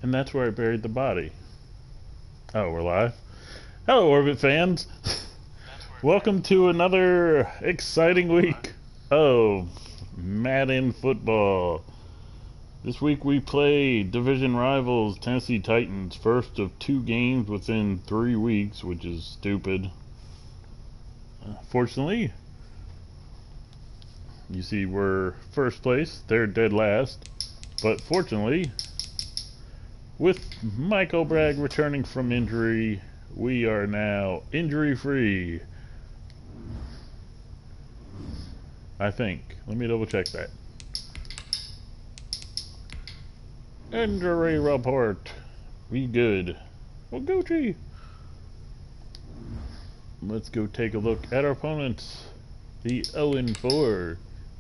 and that's where I buried the body. Oh, we're live? Hello, Orbit fans! Welcome to another exciting week of Madden football. This week we play division rivals Tennessee Titans, first of 2 games within 3 weeks, which is stupid. Fortunately, you see we're first place, they're dead last, but fortunately, with Michael Bragg returning from injury, we are now injury-free. I think. Let me double check that. Injury report. We good. Well, Gucci. Let's go take a look at our opponents. The 0-4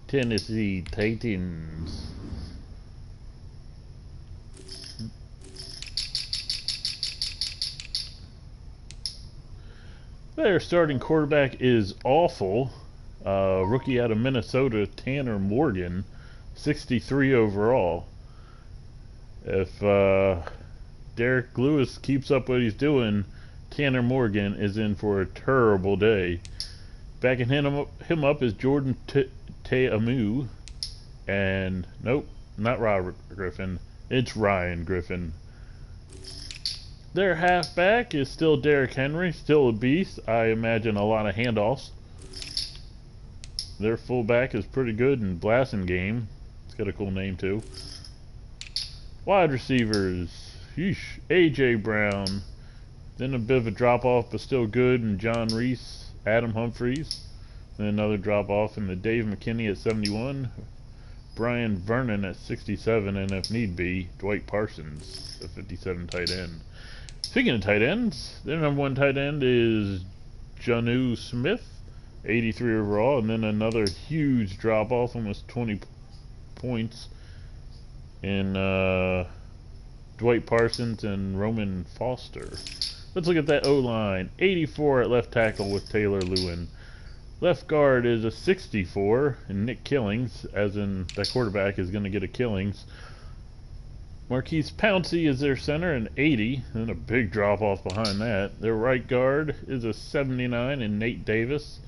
Tennessee Titans. Their starting quarterback is awful. Rookie out of Minnesota, Tanner Morgan, 63 overall. If Derek Lewis keeps up what he's doing, Tanner Morgan is in for a terrible day. Backing him up is Jordan Ta'amu, and nope, not Robert Griffin, it's Ryan Griffin. Their halfback is still Derrick Henry, still a beast. I imagine a lot of handoffs. Their fullback is pretty good in Blasingame. It's got a cool name too. Wide receivers, yeesh, A.J. Brown. Then a bit of a drop off, but still good, and John Reese, Adam Humphries. Then another drop off in the Dave McKinney at 71, Brian Vernon at 67, and if need be, Dwight Parsons, the 57 tight end. Speaking of tight ends, their number 1 tight end is Jonnu Smith, 83 overall, and then another huge drop off, almost 20 points in Dwight Parsons and Roman Foster. Let's look at that O-line. 84 at left tackle with Taylor Lewin. Left guard is a 64 and Nick Killings, as in that quarterback is going to get a Killings. Marquise Pouncey is their center, an 80, and a big drop off behind that. Their right guard is a 79 and Nate Davis,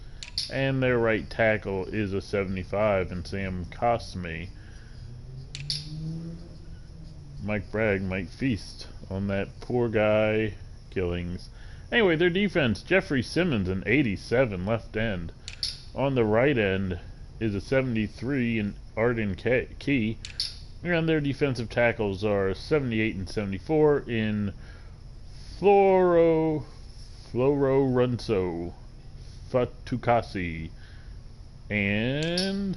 and their right tackle is a 75 and Sam Cosme. Mike Bragg might feast on that poor guy Killings. Anyway, their defense, Jeffrey Simmons, an 87 left end. On the right end is a 73 and Arden Key. And their defensive tackles are 78 and 74 in Floro Runso, Fatukasi, and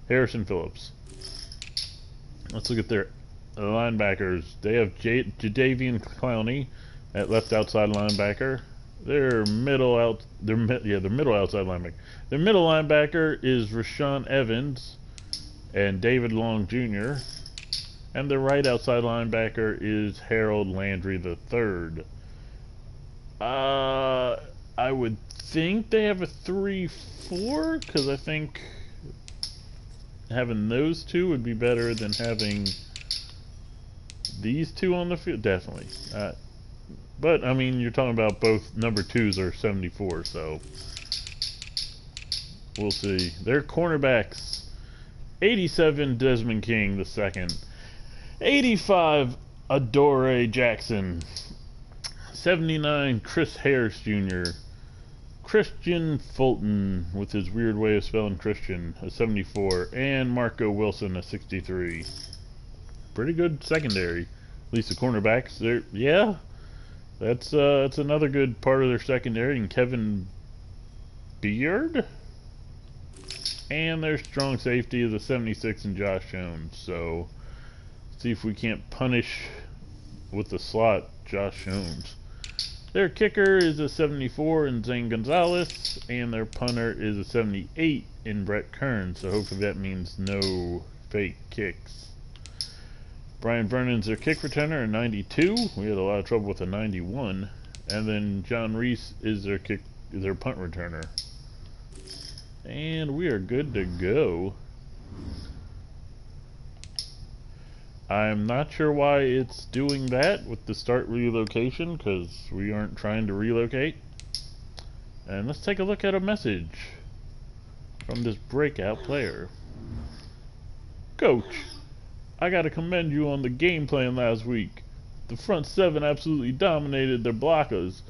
Harrison Phillips. Let's look at their linebackers. They have Jadeveon Clowney at left outside linebacker. Their middle outside linebacker. Their middle linebacker is Rashawn Evans and David Long Jr. And their right outside linebacker is Harold Landry III. I would think they have a 3-4, because I think having those two would be better than having these two on the field. Definitely. But, I mean, you're talking about both number 2s are 74, so we'll see. Their cornerbacks, 87 Desmond King II, 85 Adoree Jackson, 79 Chris Harris Jr., Christian Fulton, with his weird way of spelling Christian, a 74, and Marco Wilson, a 63. Pretty good secondary. At least the cornerbacks, that's another good part of their secondary, and Kevin Beard. And their strong safety is a 76 and Josh Jones. So, see if we can't punish with the slot Josh Jones. Their kicker is a 74 in Zane Gonzalez, and their punter is a 78 in Brett Kern. So hopefully that means no fake kicks. Brian Vernon's their kick returner, a 92. We had a lot of trouble with a 91. And then John Reese is their punt returner. And we are good to go. I'm not sure why it's doing that with the start relocation, because we aren't trying to relocate. And let's take a look at a message from this breakout player. Coach, I gotta commend you on the game plan last week. The front seven absolutely dominated their blockers,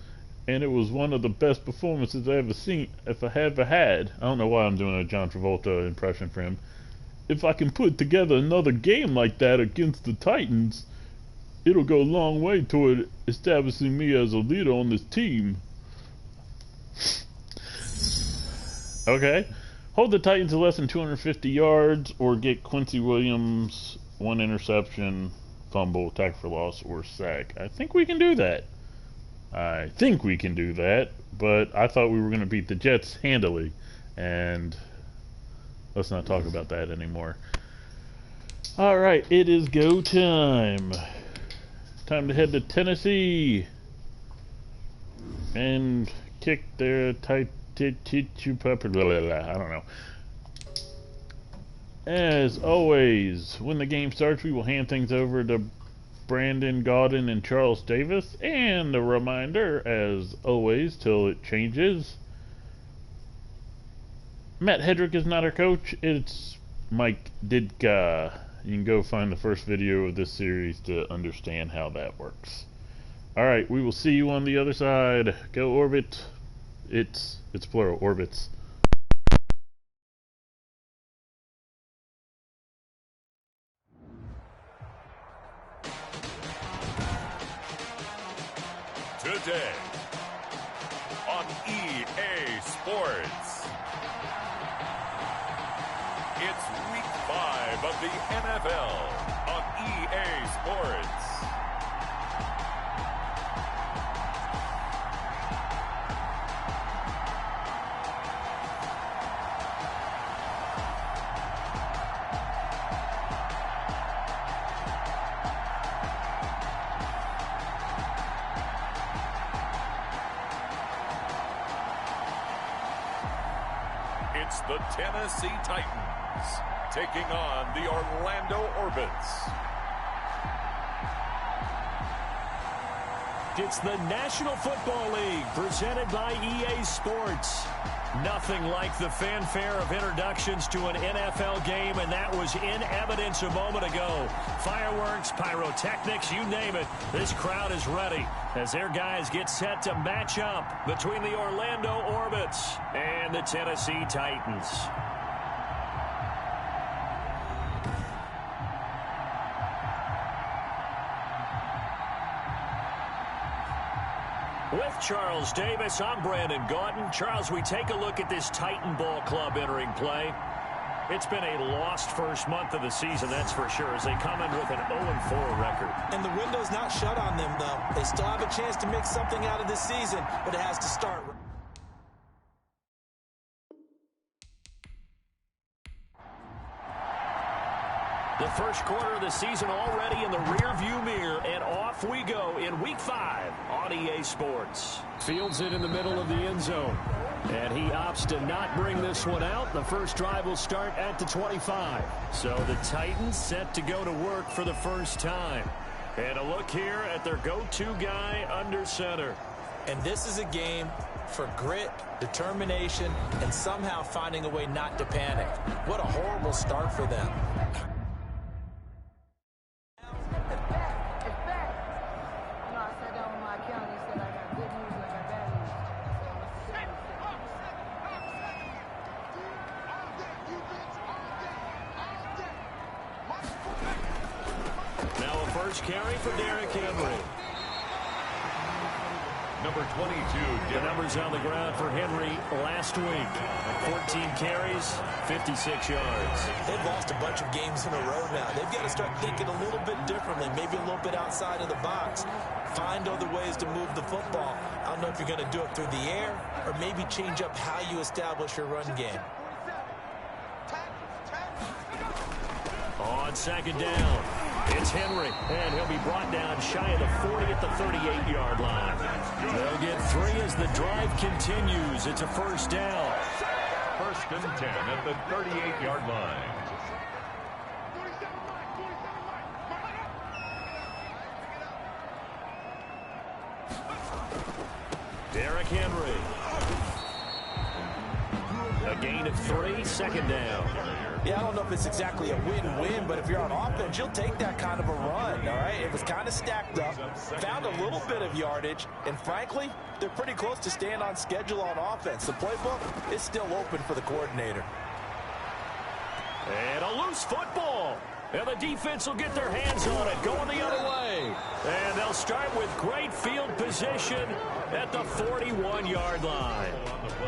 and it was one of the best performances I ever had. I don't know why I'm doing a John Travolta impression for him. If I can put together another game like that against the Titans, it'll go a long way toward establishing me as a leader on this team. Okay. Hold the Titans to less than 250 yards or get Quincy Williams 1 interception, fumble, tackle for loss, or sack. I think we can do that. But I thought we were going to beat the Jets handily, and let's not talk about that anymore. Alright, it is go time. Time to head to Tennessee and kick their I don't know. As always, when the game starts, we will hand things over to Brandon Gaudin and Charles Davis. And a reminder, as always, till it changes, Matt Hedrick is not our coach. It's Mike Ditka. You can go find the first video of this series to understand how that works. Alright, we will see you on the other side. Go Orbit. It's plural, orbits. Today on EA Sports, it's week 5 of the NFL on EA Sports. It's the Tennessee Titans taking on the Orlando Orbits. It's the National Football League presented by EA Sports. Nothing like the fanfare of introductions to an NFL game, and that was in evidence a moment ago. Fireworks, pyrotechnics, you name it. This crowd is ready as their guys get set to match up between the Orlando Orbits and the Tennessee Titans. With Charles Davis, I'm Brandon Gaudin. Charles, we take a look at this Titan Ball Club entering play. It's been a lost first month of the season, that's for sure, as they come in with an 0-4 record. And the window's not shut on them, though. They still have a chance to make something out of this season, but it has to start. The first quarter of the season already in the rear-view mirror, and off we go in Week 5 on EA Sports. Fields it in the middle of the end zone, and he opts to not bring this one out. The first drive will start at the 25. So the Titans set to go to work for the first time. And a look here at their go-to guy under center. And this is a game for grit, determination, and somehow finding a way not to panic. What a horrible start for them. Carry for Derrick Henry. Number 22. The numbers on the ground for Henry last week. 14 carries, 56 yards. They've lost a bunch of games in a row now. They've got to start thinking a little bit differently, maybe a little bit outside of the box. Find other ways to move the football. I don't know if you're going to do it through the air or maybe change up how you establish your run game. On second down, it's Henry, and he'll be brought down shy of the 40 at the 38-yard line. They'll get 3 as the drive continues. It's a first down. First and 10 at the 38-yard line. Derrick Henry. A gain of 3, second down. Yeah, I don't know if it's exactly a win-win, but if you're on offense, you'll take that kind of a run, all right? It was kind of stacked up, found a little bit of yardage, and frankly, they're pretty close to staying on schedule on offense. The playbook is still open for the coordinator. And a loose football. And the defense will get their hands on it, going the other way. And they'll start with great field position at the 41-yard line.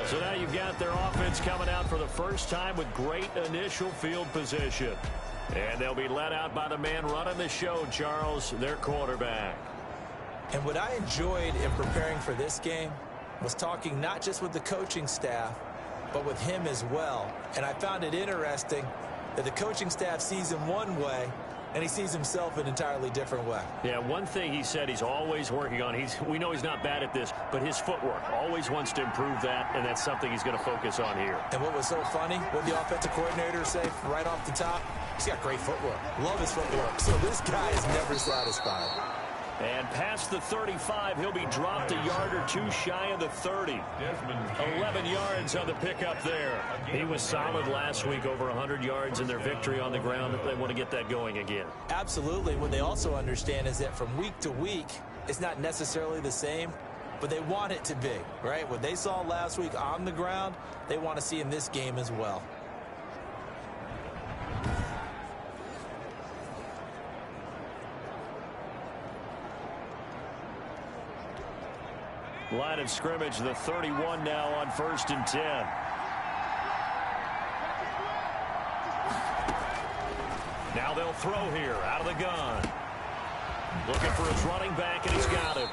So now you've got their offense coming out for the first time with great initial field position. And they'll be led out by the man running the show, Charles, their quarterback. And what I enjoyed in preparing for this game was talking not just with the coaching staff, but with him as well. And I found it interesting that the coaching staff sees him one way, and he sees himself an entirely different way. Yeah, one thing he said he's always working on, we know he's not bad at this, but his footwork, always wants to improve that, and that's something he's going to focus on here. And what was so funny, what the offensive coordinator say right off the top, he's got great footwork. Love his footwork. So this guy is never satisfied. And past the 35, he'll be dropped a yard or two shy of the 30. 11 yards on the pickup there. He was solid last week, over 100 yards in their victory on the ground. They want to get that going again. Absolutely. What they also understand is that from week to week, it's not necessarily the same, but they want it to be, right? What they saw last week on the ground, they want to see in this game as well. Line of scrimmage, the 31 now on 1st and 10. Now they'll throw here out of the gun. Looking for his running back, and he's got him.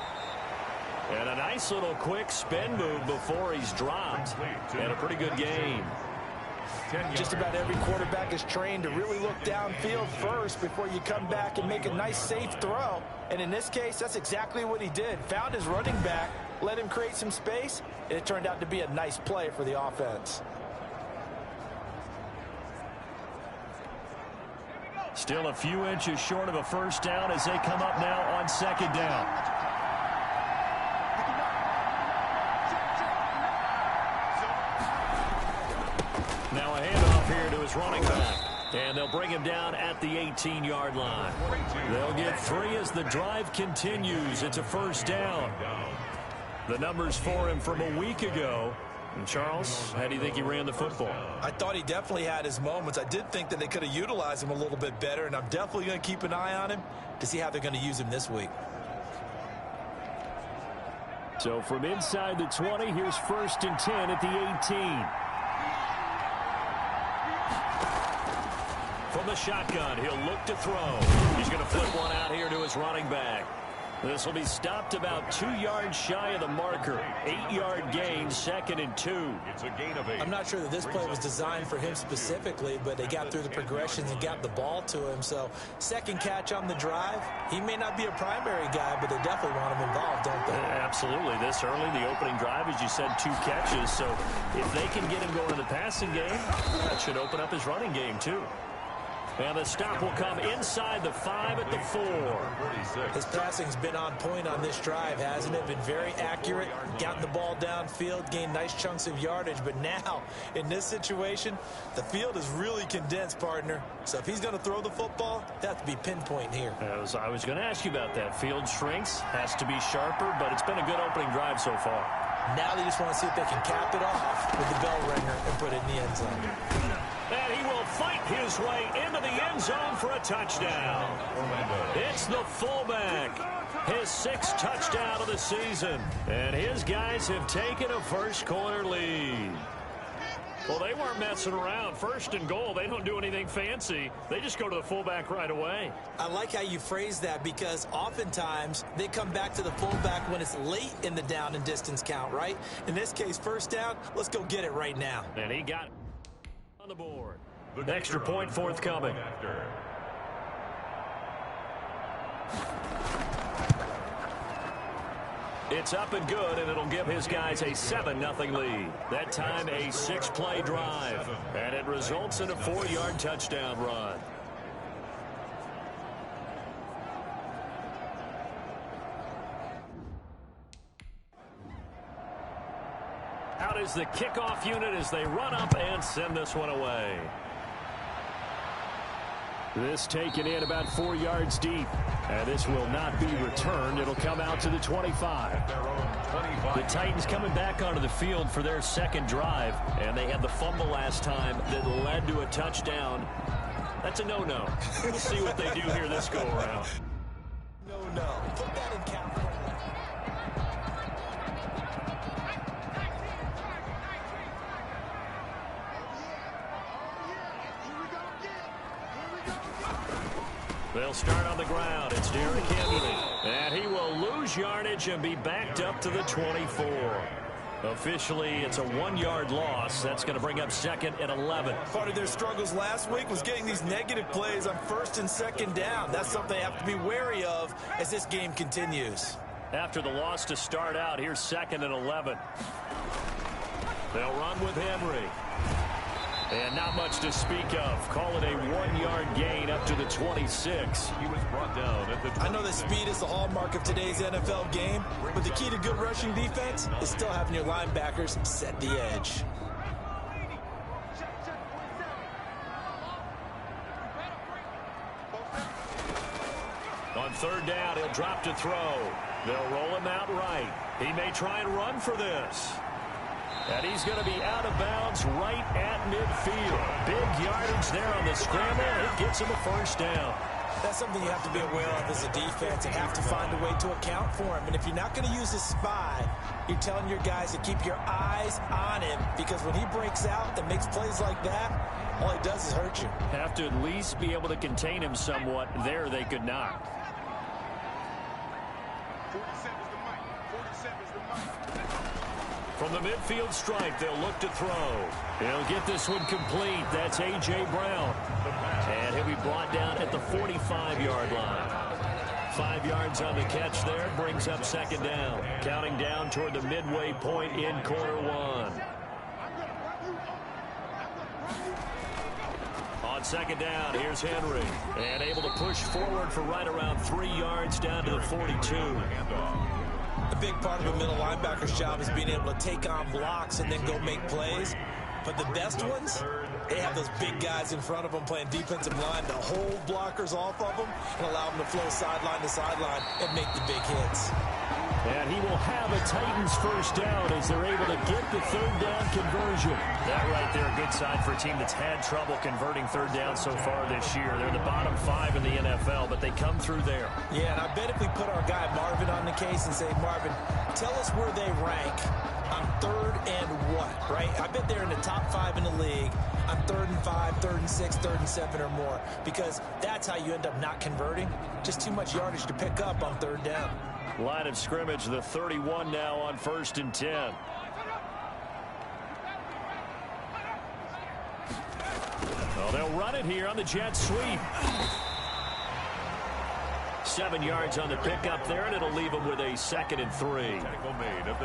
And a nice little quick spin move before he's dropped. And a pretty good game. Just about every quarterback is trained to really look downfield first before you come back and make a nice, safe throw. And in this case, that's exactly what he did. Found his running back, let him create some space, and it turned out to be a nice play for the offense. Still a few inches short of a first down as they come up now on 2nd down. Now a handoff here to his running back. And they'll bring him down at the 18-yard line. They'll get 3 as the drive continues. It's a first down. The numbers for him from a week ago. And Charles, how do you think he ran the football? I thought he definitely had his moments. I did think that they could have utilized him a little bit better, and I'm definitely going to keep an eye on him to see how they're going to use him this week. So from inside the 20, here's 1st and 10 at the 18. From the shotgun, he'll look to throw. He's going to flip one out here to his running back. This will be stopped about 2 yards shy of the marker. 8-yard gain, 2nd and 2. It's a gain of 8. I'm not sure that this play was designed for him specifically, but they got through the progressions and got the ball to him. So, second catch on the drive. He may not be a primary guy, but they definitely want him involved, don't they? Absolutely. This early, the opening drive, as you said, 2 catches. So, if they can get him going in the passing game, that should open up his running game, too. And the stop will come inside the 5 at the 4. His passing's been on point on this drive, hasn't it? Been very accurate, gotten the ball downfield, gained nice chunks of yardage. But now, in this situation, the field is really condensed, partner. So if he's going to throw the football, that has to be pinpoint here. I was going to ask you about that. Field shrinks, has to be sharper, but it's been a good opening drive so far. Now they just want to see if they can cap it off with the bell ringer and put it in the end zone. And he will fight his way into the end zone for a touchdown. It's the fullback. His 6th touchdown of the season. And his guys have taken a first-quarter lead. Well, they weren't messing around. 1st and goal, they don't do anything fancy. They just go to the fullback right away. I like how you phrase that because oftentimes they come back to the fullback when it's late in the down and distance count, right? In this case, first down, let's go get it right now. And he got it on the board. The extra point forthcoming. It's up and good, and it'll give his guys a 7-0 lead. That time a 6-play drive, and it results in a 4-yard touchdown run. out as the kickoff unit as they run up and send this one away. This taken in about 4 yards deep. And this will not be returned. It'll come out to the 25. The Titans coming back onto the field for their second drive. And they had the fumble last time that led to a touchdown. That's a no-no. We'll see what they do here this go-around. No. Put that in count. They'll start on the ground. It's Derrick Henry. And he will lose yardage and be backed up to the 24. Officially, it's a 1-yard loss. That's going to bring up 2nd and 11. Part of their struggles last week was getting these negative plays on 1st and 2nd down. That's something they have to be wary of as this game continues. After the loss to start out, here's 2nd and 11. They'll run with Henry. And not much to speak of. Call it a 1-yard gain up to the 26. He was brought down at the I know that speed is the hallmark of today's NFL game, but the key to good rushing defense is still having your linebackers set the edge. On 3rd down, he'll drop to throw. They'll roll him out right. He may try and run for this. And he's going to be out of bounds right at midfield. Big yardage there on the scramble. It gets him a 1st down. That's something you have to be aware of as a defense and have to find a way to account for him. And if you're not going to use a spy, you're telling your guys to keep your eyes on him, because when he breaks out and makes plays like that, all he does is hurt you. Have to at least be able to contain him somewhat. There they could not. 47's the mic. 47's the mic. From the midfield stripe, they'll look to throw. He'll get this one complete. That's A.J. Brown. And he'll be brought down at the 45-yard line. 5 yards on the catch there. Brings up 2nd down. Counting down toward the midway point in quarter 1. On 2nd down, here's Henry. And able to push forward for right around 3 yards down to the 42. A big part of a middle linebacker's job is being able to take on blocks and then go make plays. But the best ones, they have those big guys in front of them playing defensive line to hold blockers off of them and allow them to flow sideline to sideline and make the big hits. And he will have a Titans 1st down as they're able to get the 3rd down conversion. That right there, a good sign for a team that's had trouble converting 3rd down so far this year. They're in the bottom 5 in the NFL, but they come through there. Yeah, and I bet if we put our guy Marvin on the case and say, Marvin, tell us where they rank on 3rd and what, right? I bet they're in the top 5 in the league on 3rd and 5, 3rd and 6, 3rd and 7 or more, because that's how you end up not converting. Just too much yardage to pick up on 3rd down. Line of scrimmage, the 31 now on 1st and 10. Well, they'll run it here on the jet sweep. 7 yards on the pickup there, and it'll leave them with a 2nd and 3.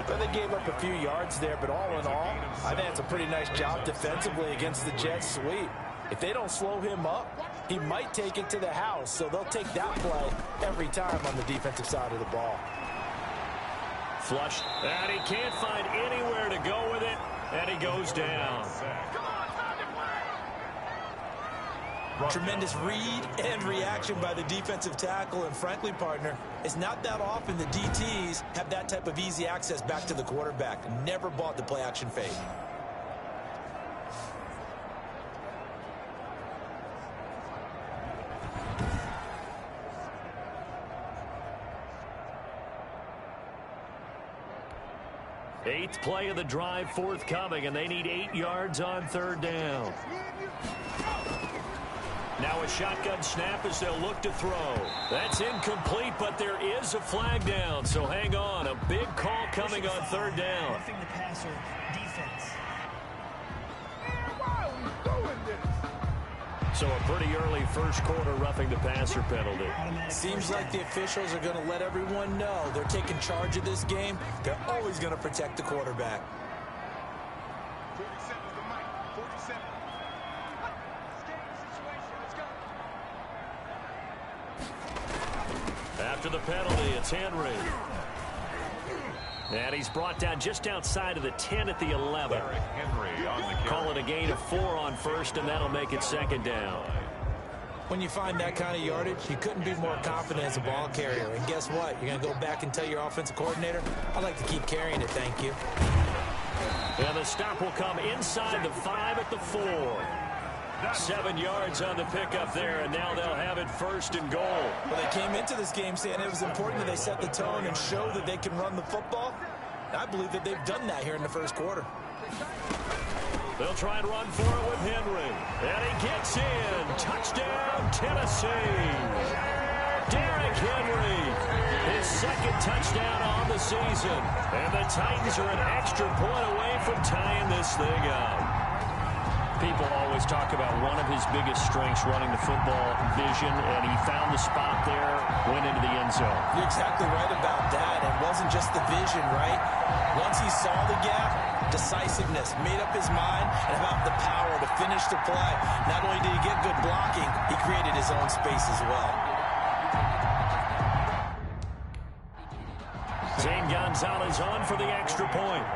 Well, they gave up a few yards there, but all in all, I think it's a pretty nice job defensively against the jet sweep. If they don't slow him up, he might take it to the house, so they'll take that play every time on the defensive side of the ball. Flushed, and he can't find anywhere to go with it, and he goes down. Tremendous read and reaction by the defensive tackle, and frankly, partner, it's not that often the DTs have that type of easy access back to the quarterback. Never bought the play action fake. Eighth play of the drive forthcoming, and they need 8 yards on 3rd down. Now a shotgun snap as they'll look to throw. That's incomplete, but there is a flag down, so hang on. A big call coming on 3rd down. Roughing the passer defense. So a pretty early first quarter roughing the passer penalty. Seems like the officials are going to let everyone know they're taking charge of this game. They're always going to protect the quarterback. 47's the mic. 47. After the penalty, it's Henry. And he's brought down just outside of the 10 at the 11. Derrick Henry on the carry. Call it a gain of 4 on first, and that'll make it second down. When you find that kind of yardage, you couldn't be more confident as a ball carrier. And guess what? You're going to go back and tell your offensive coordinator, I'd like to keep carrying it, thank you. And the stop will come inside the 5 at the 4. 7 yards on the pickup there, and now they'll have it first and goal. Well, they came into this game saying it was important that they set the tone and show that they can run the football. I believe that they've done that here in the first quarter. They'll try and run for it with Henry. And he gets in. Touchdown, Tennessee. Derrick Henry, his second touchdown on the season. And the Titans are an extra point away from tying this thing up. People always talk about one of his biggest strengths running the football, vision, and he found the spot there, went into the end zone. You're exactly right about that. It wasn't just the vision, right? Once he saw the gap, decisiveness, made up his mind, and about the power to finish the play. Not only did he get good blocking, he created his own space as well. Zane Gonzalez on for the extra point.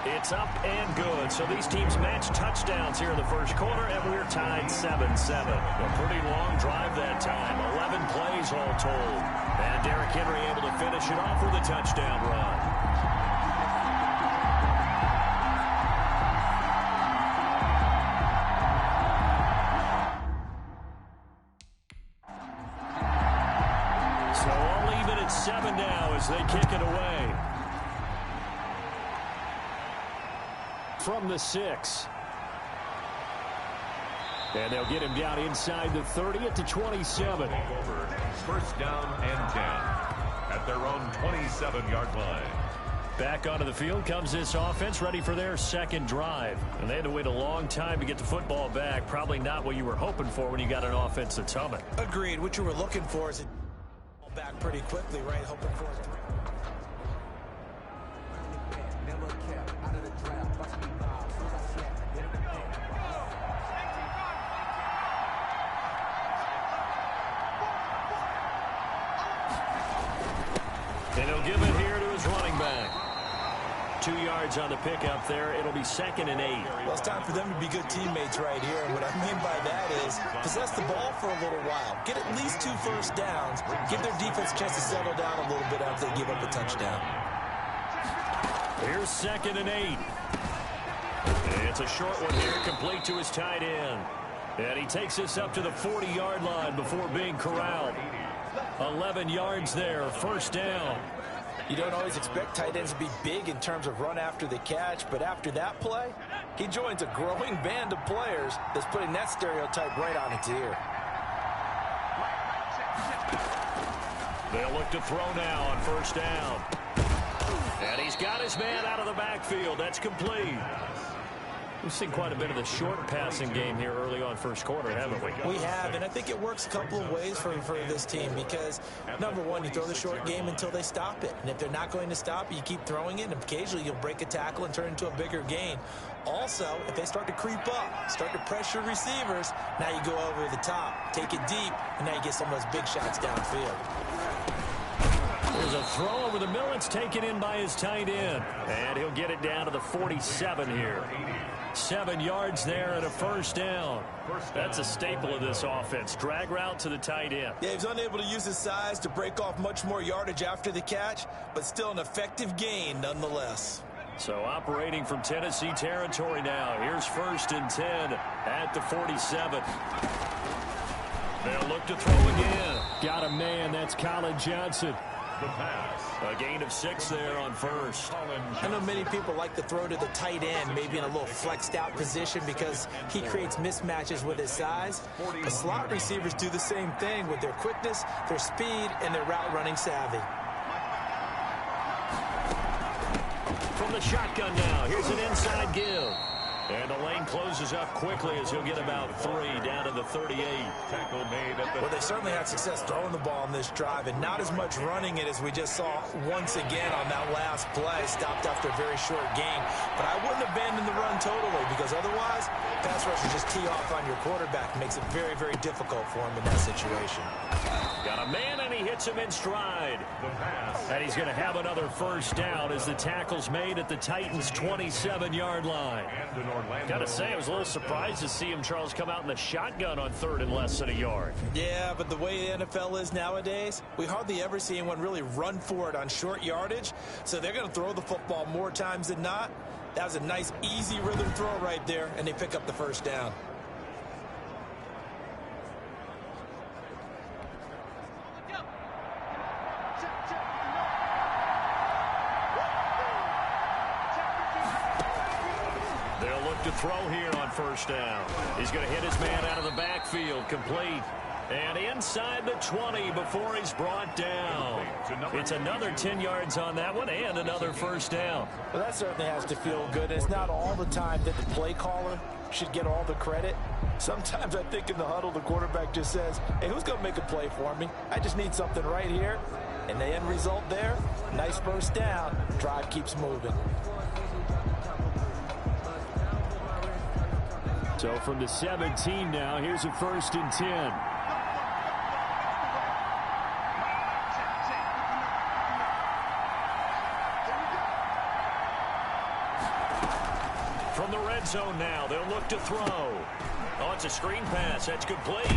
It's up and good. So these teams match touchdowns here in the first quarter, and we're tied 7-7. A pretty long drive that time. 11 plays all told. And Derrick Henry able to finish it off with a touchdown run. So all even at 7 now as they kick it away. From the 6. And they'll get him down inside the 30 at the 27. First down and 10 at their own 27-yard line. Back onto the field comes this offense, ready for their second drive. And they had to wait a long time to get the football back. Probably not what you were hoping for when you got an offense that's humming. Agreed. What you were looking for is it back pretty quickly, right? Hoping for it. And he'll give it here to his running back. 2 yards on the pickup there. It'll be 2nd and 8. Well, it's time for them to be good teammates right here. And what I mean by that is possess the ball for a little while. Get at least 2 first downs. Give their defense a chance to settle down a little bit after they give up a touchdown. Here's 2nd and 8. It's a short one here, complete to his tight end. And he takes this up to the 40-yard line before being corralled. 11 yards there, first down. You don't always expect tight ends to be big in terms of run after the catch, but after that play, he joins a growing band of players that's putting that stereotype right on its ear. They'll look to throw now on first down. And he's got his man out of the backfield. That's complete. We've seen quite a bit of the short passing game here early on first quarter, haven't we? We have, and I think it works a couple of ways for this team because, number one, you throw the short game until they stop it. And if they're not going to stop it, you keep throwing it, and occasionally you'll break a tackle and turn into a bigger gain. Also, if they start to creep up, start to pressure receivers, now you go over the top, take it deep, and now you get some of those big shots downfield. There's a throw over the middle. It's taken in by his tight end. And he'll get it down to the 47 here. 7 yards there and a first down. That's a staple of this offense. Drag route to the tight end. Yeah, he was unable to use his size to break off much more yardage after the catch, but still an effective gain nonetheless. So operating from Tennessee territory now. Here's 1st and 10 at the 47. They'll look to throw again. Got a man. That's Colin Johnson. The pass. A gain of 6 there on first. I know many people like to throw to the tight end, maybe in a little flexed out position because he creates mismatches with his size. The slot receivers do the same thing with their quickness, their speed, and their route running savvy. From the shotgun now, here's an inside give. And the lane closes up quickly as he'll get about 3 down to the 38. Tackle made at the... Well, they certainly had success throwing the ball on this drive and not as much running it as we just saw once again on that last play. Stopped after a very short gain. But I wouldn't abandon the run totally because otherwise, pass rushers just tee off on your quarterback. It makes it very, very difficult for him in that situation. Got a man, and he hits him in stride. And he's going to have another first down as the tackle's made at the Titans' 27-yard line. Got to say, I was a little surprised to see him, Charles, come out in the shotgun on 3rd and less than a yard. Yeah, but the way the NFL is nowadays, we hardly ever see anyone really run for it on short yardage. So they're going to throw the football more times than not. That was a nice, easy rhythm throw right there, and they pick up the first down. To throw here on first down. He's going to hit his man out of the backfield, complete. And inside the 20 before he's brought down. It's another 10 yards on that one and another first down. Well, that certainly has to feel good. It's not all the time that the play caller should get all the credit. Sometimes I think in the huddle, the quarterback just says, hey, who's going to make a play for me? I just need something right here. And the end result there, nice first down. Drive keeps moving. So from the 17 now, here's a 1st and 10. From the red zone now, they'll look to throw. Oh, it's a screen pass. That's complete.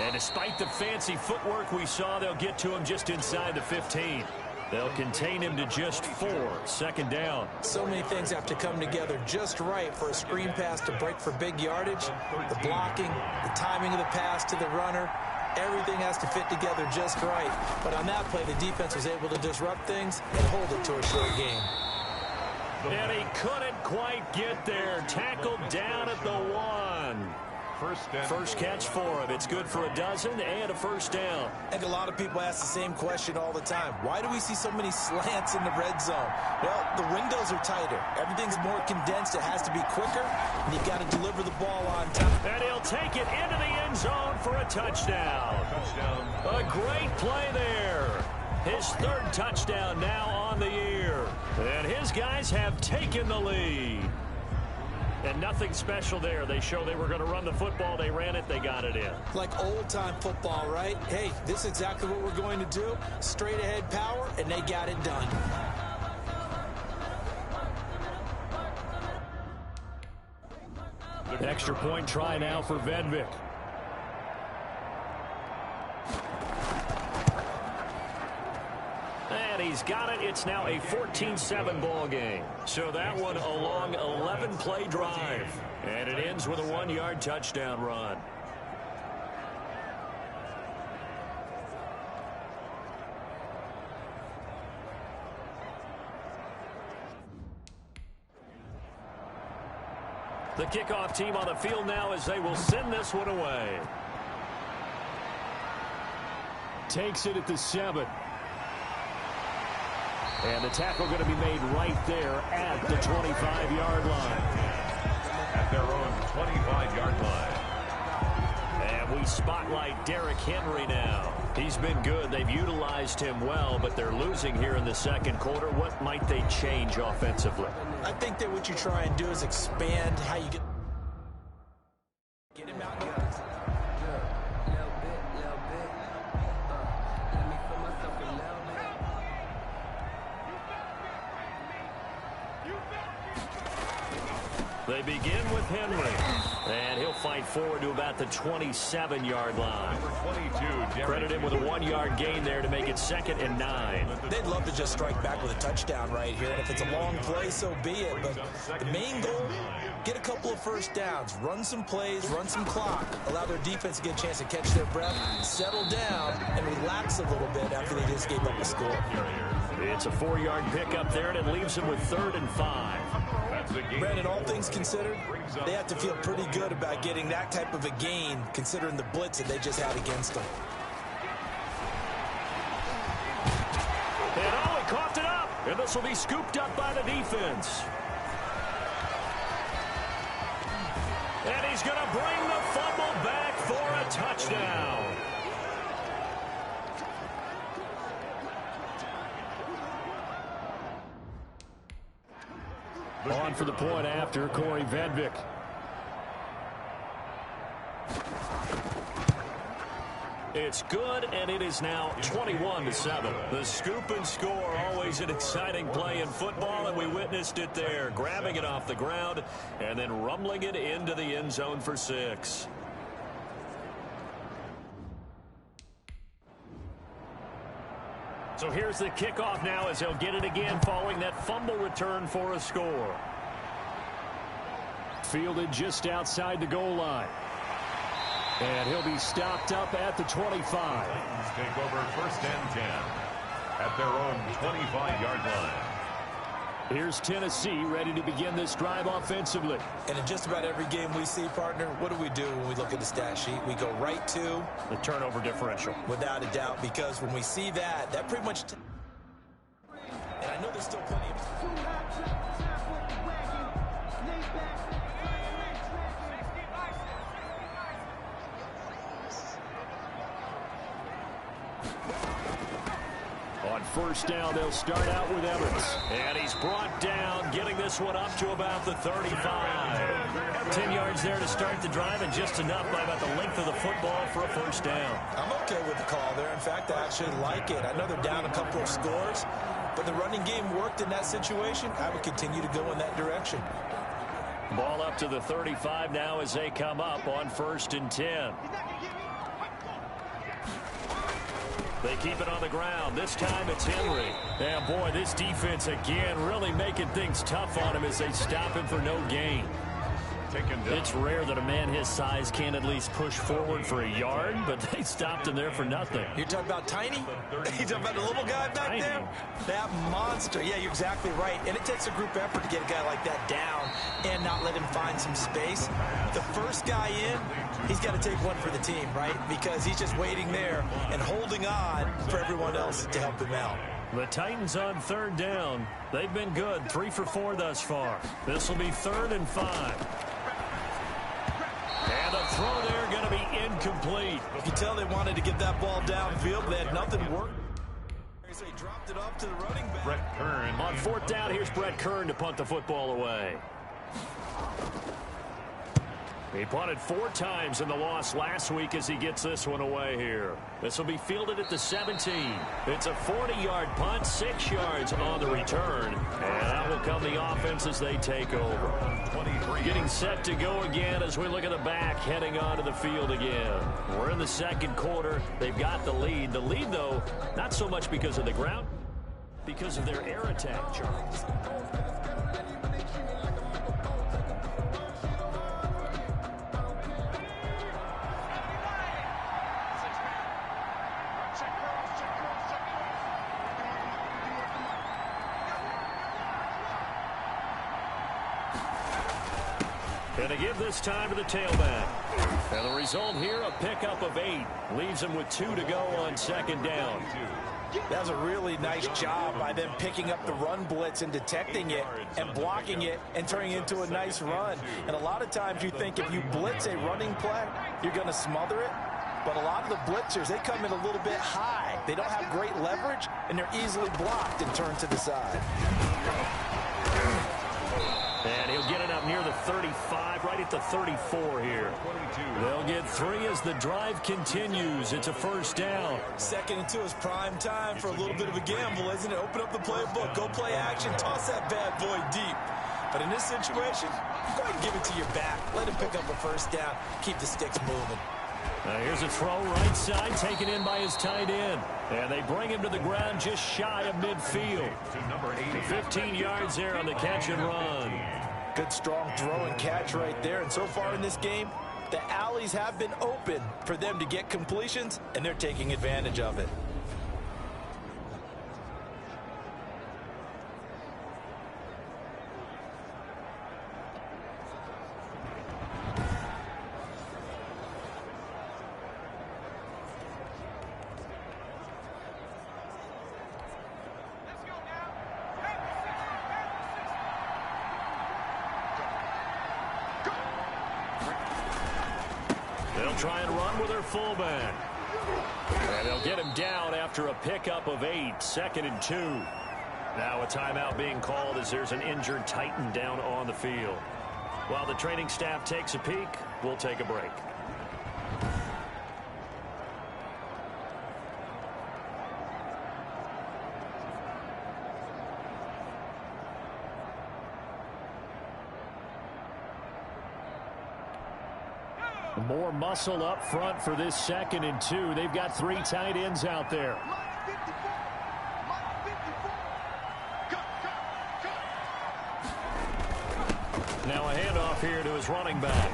And despite the fancy footwork we saw, they'll get to him just inside the 15. They'll contain him to just 4. 2nd down. So many things have to come together just right for a screen pass to break for big yardage. The blocking, the timing of the pass to the runner, everything has to fit together just right. But on that play, the defense was able to disrupt things and hold it to a short game. And he couldn't quite get there. Tackled down at the 1. First catch for him. It's good for a dozen and a first down. I think a lot of people ask the same question all the time. Why do we see so many slants in the red zone? Well, the windows are tighter. Everything's more condensed. It has to be quicker, and you've got to deliver the ball on time. And he'll take it into the end zone for a touchdown. A great play there. His 3rd touchdown now on the year. And his guys have taken the lead. And nothing special there. They show they were going to run the football. They ran it. They got it in. Like old-time football, right? Hey, this is exactly what we're going to do. Straight-ahead power, and they got it done. Extra point try now for Vedvik. And he's got it. It's now a 14-7 ball game. So that one a long 11-play drive. And it ends with a 1-yard touchdown run. The kickoff team on the field now as they will send this one away. Takes it at the 7. And the tackle going to be made right there at the 25-yard line. At their own 25-yard line. And we spotlight Derrick Henry now. He's been good. They've utilized him well, but they're losing here in the 2nd quarter. What might they change offensively? I think that what you try and do is expand how you get him out. They begin with Henry, and he'll fight forward to about the 27-yard line. Credit him with a 1-yard gain there to make it 2nd and 9. They'd love to just strike back with a touchdown right here, and if it's a long play, so be it. But the main goal, get a couple of first downs, run some plays, run some clock, allow their defense to get a chance to catch their breath, settle down, and relax a little bit after they just gave up a score. It's a 4-yard pickup there, and it leaves them with 3rd and 5. Brandon, all things considered, they have to feel pretty good about getting that type of a gain, considering the blitz that they just had against them. And he coughed it up, and this will be scooped up by the defense. And he's going to bring the fumble back for a touchdown. On for the point after, Corey It's good, and it is now 21-7. The scoop and score, always an exciting play in football, and we witnessed it there, grabbing it off the ground and then rumbling it into the end zone for 6. So here's the kickoff now as he'll get it again following that fumble return for a score. Fielded just outside the goal line. And he'll be stopped up at the 25. Titans take over 1st and 10 at their own 25-yard line. Here's Tennessee ready to begin this drive offensively. And in just about every game we see, partner, what do when we look at the stat sheet? We go right to the turnover differential. Without a doubt, because when we see that pretty much... And I know there's still plenty of... On 1st down, they'll start out with Evans. And he's brought down, getting this one up to about the 35. 10 yards there to start the drive, and just enough by about the length of the football for a 1st down. I'm okay with the call there. In fact, I actually like it. I know they're down a couple of scores, but the running game worked in that situation. I would continue to go in that direction. Ball up to the 35 now as they come up on 1st and 10. They keep it on the ground. This time it's Henry. And boy, this defense again really making things tough on him as they stop him for no gain. It's rare that a man his size can at least push forward for a yard, but they stopped him there for nothing. You're talking about Tiny? You're talking about the little guy back there? That monster. Yeah, you're exactly right. And it takes a group effort to get a guy like that down and not let him find some space. The first guy in, he's got to take one for the team, right? Because he's just waiting there and holding on for everyone else to help him out. The Titans on 3rd down. They've been good, 3 for 4 thus far. This will be 3rd and 5. And the throw there going to be incomplete. You can tell they wanted to get that ball downfield. They had nothing work. They dropped it off to the running back. Brett Kern. On 4th down, here's Brett Kern to punt the football away. He punted 4 times in the loss last week as he gets this one away here. This will be fielded at the 17. It's a 40-yard punt, 6 yards on the return. And that will come the offense as they take over. 23. Getting set to go again as we look at the back, heading onto the field again. We're in the 2nd quarter. They've got the lead. The lead, though, not so much because of the ground, because of their air attack, Charles. And to give this time to the tailback. And the result here, a pickup of 8. Leaves him with 2 to go on 2nd down. That was a really nice job by them picking up the run blitz and detecting it and blocking it and turning it into a nice run. And a lot of times you think if you blitz a running play, you're going to smother it. But a lot of the blitzers, they come in a little bit high. They don't have great leverage, and they're easily blocked and turned to the side. And he'll get it up near the 35, right at the 34 here. They'll get 3 as the drive continues. It's a 1st down. 2nd and 2 is prime time for a little bit of a gamble, isn't it? Open up the playbook, go play action, toss that bad boy deep. But in this situation, go ahead and give it to your back. Let him pick up a 1st down. Keep the sticks moving. Here's a throw right side, taken in by his tight end. And they bring him to the ground just shy of midfield. 15 yards there on the catch and run. Good strong throw and catch right there. And so far in this game, the alleys have been open for them to get completions, and they're taking advantage of it. They'll try and run with their fullback. And they'll get him down after a pickup of 8, 2nd and 2. Now a timeout being called as there's an injured Titan down on the field. While the training staff takes a peek, we'll take a break. More muscle up front for this 2nd and 2. They've got 3 tight ends out there. Now a handoff here to his running back.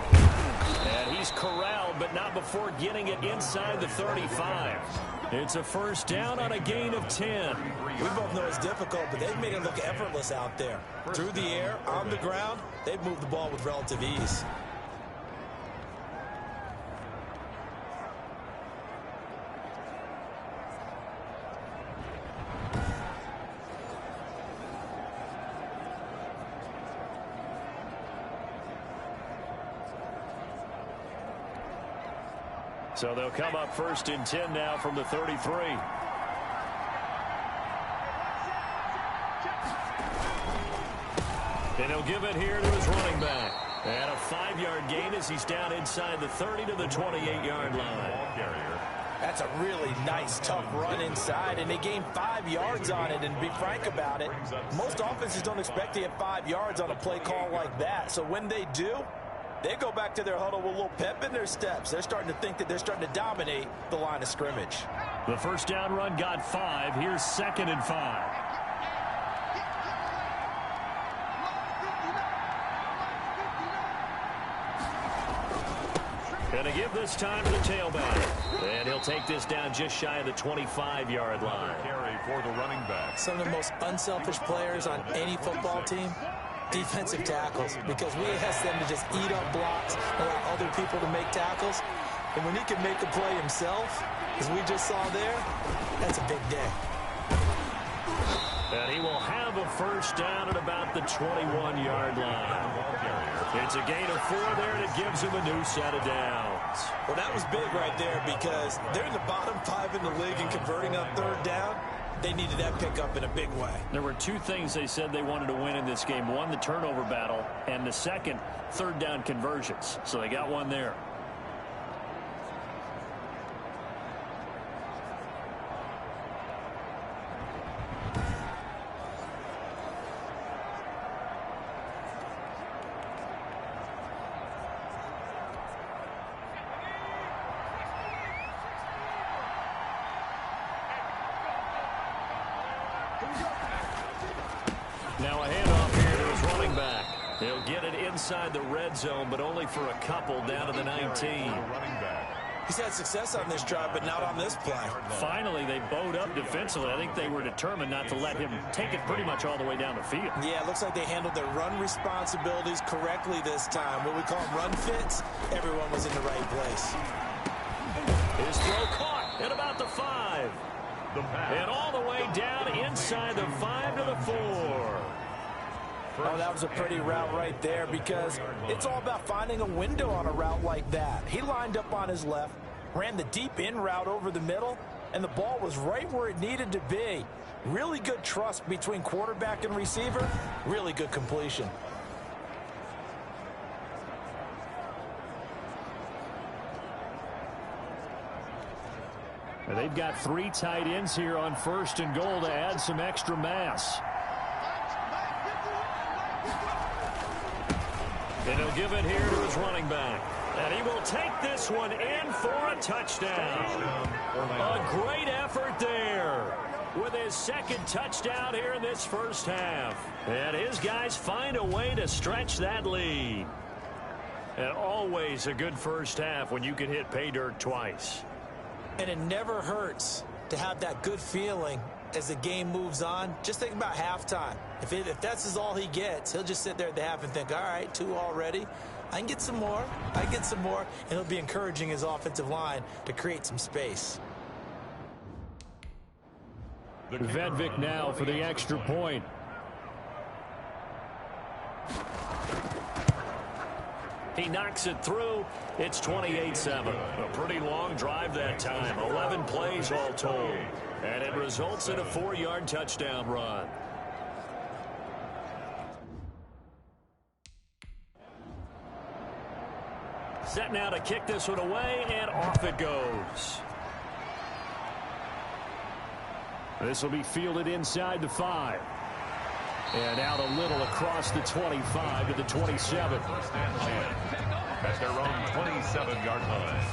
And he's corralled, but not before getting it inside the 35. It's a first down on a gain of 10. We both know it's difficult, but they've made it look effortless out there. Through the air, on the ground, they've moved the ball with relative ease. So they'll come up 1st and 10 now from the 33. And he'll give it here to his running back. And a 5-yard gain as he's down inside the 30 to the 28-yard line. That's a really nice, tough run inside, and they gained 5 yards on it. And to be frank about it, most offenses don't expect to get 5 yards on a play call like that. So when they do, they go back to their huddle with a little pep in their steps. They're starting to think that they're starting to dominate the line of scrimmage. The first down run got 5. Here's 2nd and 5. Going to give this time to the tailback. And he'll take this down just shy of the 25-yard line. Carry for the running back. Some of the most unselfish players on any football team, defensive tackles, because we ask them to just eat up blocks, allow other people to make tackles. And when he can make a play himself, as we just saw there, that's a big day. And he will have a first down at about the 21-yard line. It's a gain of 4 there, and it gives him a new set of downs. Well, that was big right there because they're in the bottom 5 in the league and converting on 3rd down. They needed that pickup in a big way. There were 2 things they said they wanted to win in this game. One, the turnover battle, and the second, 3rd down conversions. So they got one there. Now a handoff here to his running back. He'll get it inside the red zone, but only for a couple down to the 19. He's had success on this drive, but not on this play. Finally, they bowed up defensively. I think they were determined not to let him take it pretty much all the way down the field. Yeah, it looks like they handled their run responsibilities correctly this time. What we call run fits, everyone was in the right place. His throw caught at about the 5. And all the way down inside the 5 to the 4. Oh, that was a pretty route right there because it's all about finding a window on a route like that. He lined up on his left, ran the deep in route over the middle, and the ball was right where it needed to be. Really good trust between quarterback and receiver. Really good completion. They've got 3 tight ends here on 1st and goal to add some extra mass. And he'll give it here to his running back. And he will take this one in for a touchdown. A great effort there with his 2nd touchdown here in this first half. And his guys find a way to stretch that lead. And always a good first half when you can hit pay dirt twice. And it never hurts to have that good feeling as the game moves on. Just think about halftime. If that's all he gets, he'll just sit there at the half and think, all right, 2 already. I can get some more. I can get some more. And he'll be encouraging his offensive line to create some space. Vedvik now for the extra point. He knocks it through. It's 28-7. A pretty long drive that time. 11 plays all told. And it results in a 4-yard touchdown run. Set now to kick this one away, and off it goes. This will be fielded inside the 5. And out a little across the 25 to the 27. at their own 27-yard line.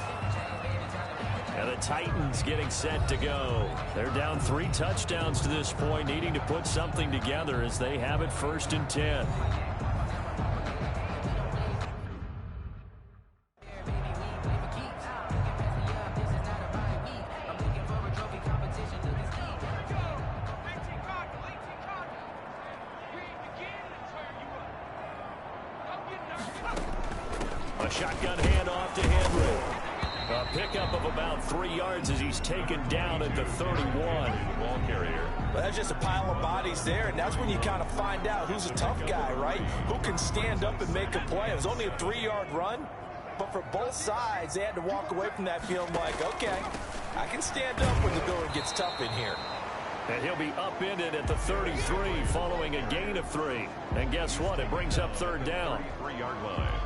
And the Titans getting set to go. They're down 3 touchdowns to this point, needing to put something together as they have it 1st and 10. A shotgun handoff to Henry. A pickup of about 3 yards as he's taken down at the 31. Ball carrier. Well, that's just a pile of bodies there, and that's when you kind of find out who's a tough guy, right? Who can stand up and make a play. It was only a 3-yard run, but for both sides, they had to walk away from that feeling like, okay, I can stand up when the going gets tough in here. And he'll be upended at the 33 following a gain of 3. And guess what? It brings up 3rd down. 3-yard line.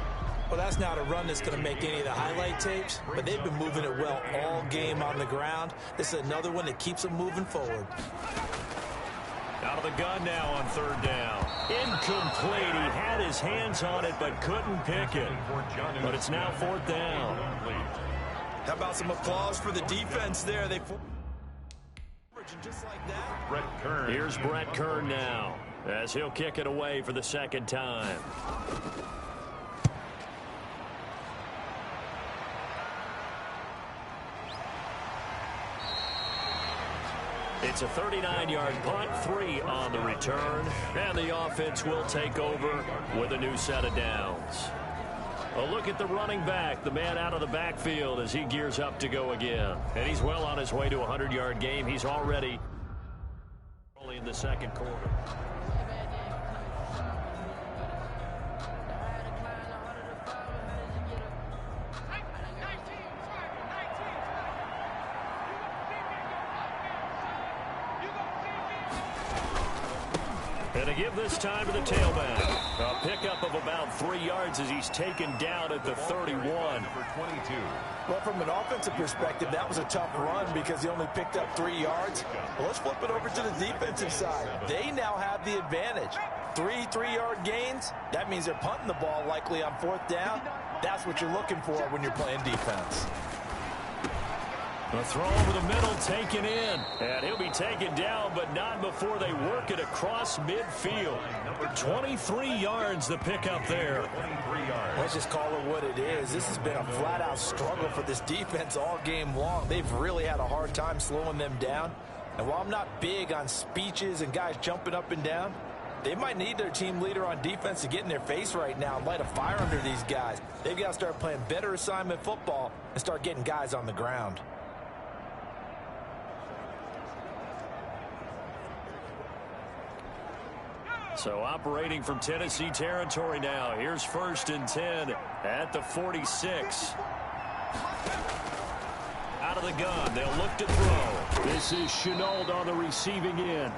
Well, that's not a run that's going to make any of the highlight tapes, but they've been moving it well all game on the ground. This is another one that keeps them moving forward. Out of the gun now on 3rd down. Incomplete. He had his hands on it but couldn't pick it. But it's now 4th down. How about some applause for the defense there? They just like that. Brett Kern. Here's Brett Kern now as he'll kick it away for the 2nd time. It's a 39-yard punt, 3 on the return, and the offense will take over with a new set of downs. A look at the running back, the man out of the backfield as he gears up to go again. And he's well on his way to a 100-yard game. He's already in the 2nd quarter. And to give this time to the tailback. A pickup of about 3 yards as he's taken down at the 31. Number 22. Well, from an offensive perspective, that was a tough run because he only picked up 3 yards. Well, let's flip it over to the defensive side. They now have the advantage. 3 3-yard gains, that means they're punting the ball likely on 4th down. That's what you're looking for when you're playing defense. A throw over the middle taken in. And he'll be taken down, but not before they work it across midfield. 23 yards the pickup there. 23 yards. Let's just call it what it is. This has been a flat-out struggle for this defense all game long. They've really had a hard time slowing them down. And while I'm not big on speeches and guys jumping up and down, they might need their team leader on defense to get in their face right now and light a fire under these guys. They've got to start playing better assignment football and start getting guys on the ground. So operating from Tennessee territory now. Here's 1st and 10 at the 46. Out of the gun. They'll look to throw. This is Chenault on the receiving end.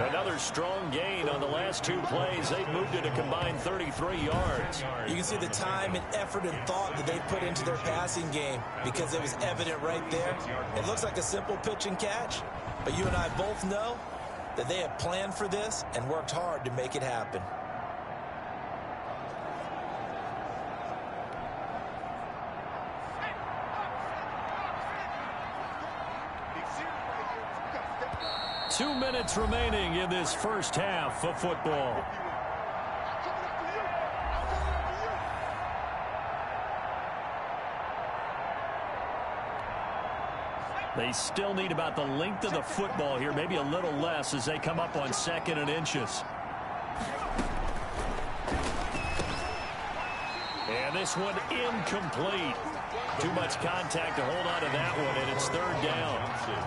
Another strong gain on the last 2 plays. They've moved it a combined 33 yards. You can see the time and effort and thought that they put into their passing game because it was evident right there. It looks like a simple pitch and catch, but you and I both know that they have planned for this and worked hard to make it happen. Two minutes remaining in this first half of football. They still need about the length of the football here, maybe a little less as they come up on 2nd and inches. And this one incomplete. Too much contact to hold on to that one, and it's 3rd down.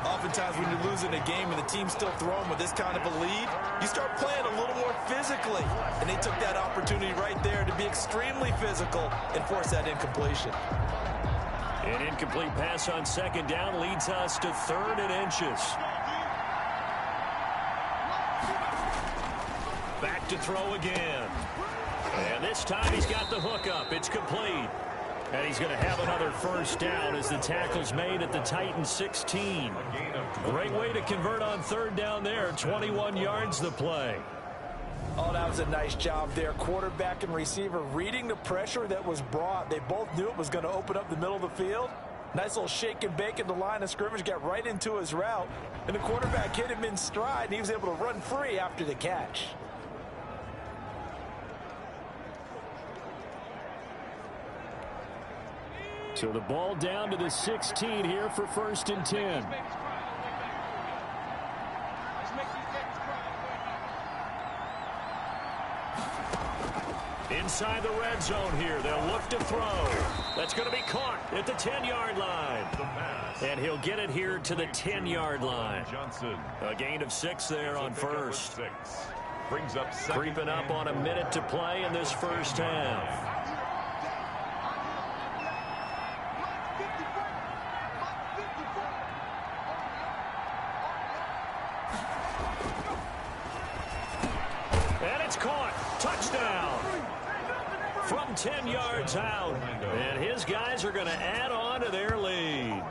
Oftentimes when you're losing a game and the team's still throwing with this kind of a lead, you start playing a little more physically. And they took that opportunity right there to be extremely physical and force that incompletion. An incomplete pass on 2nd down leads us to 3rd and inches. Back to throw again. And this time he's got the hook up. It's complete. And he's going to have another 1st down as the tackle's made at the Titans 16. Great way to convert on 3rd down there. 21 yards the play. Oh, that was a nice job there. Quarterback and receiver reading the pressure that was brought. They both knew it was going to open up the middle of the field. Nice little shake and bake at the line of scrimmage, got right into his route. And the quarterback hit him in stride, and he was able to run free after the catch. So the ball down to the 16 here for 1st and 10. Inside the red zone here. They'll look to throw. That's going to be caught at the 10-yard line. And he'll get it here to the 10-yard line. Johnson. A gain of 6 there on first. Brings up Creeping up on a minute to play in this first half. And it's caught. Touchdown. From 10 yards out. And his guys are going to add on to their lead.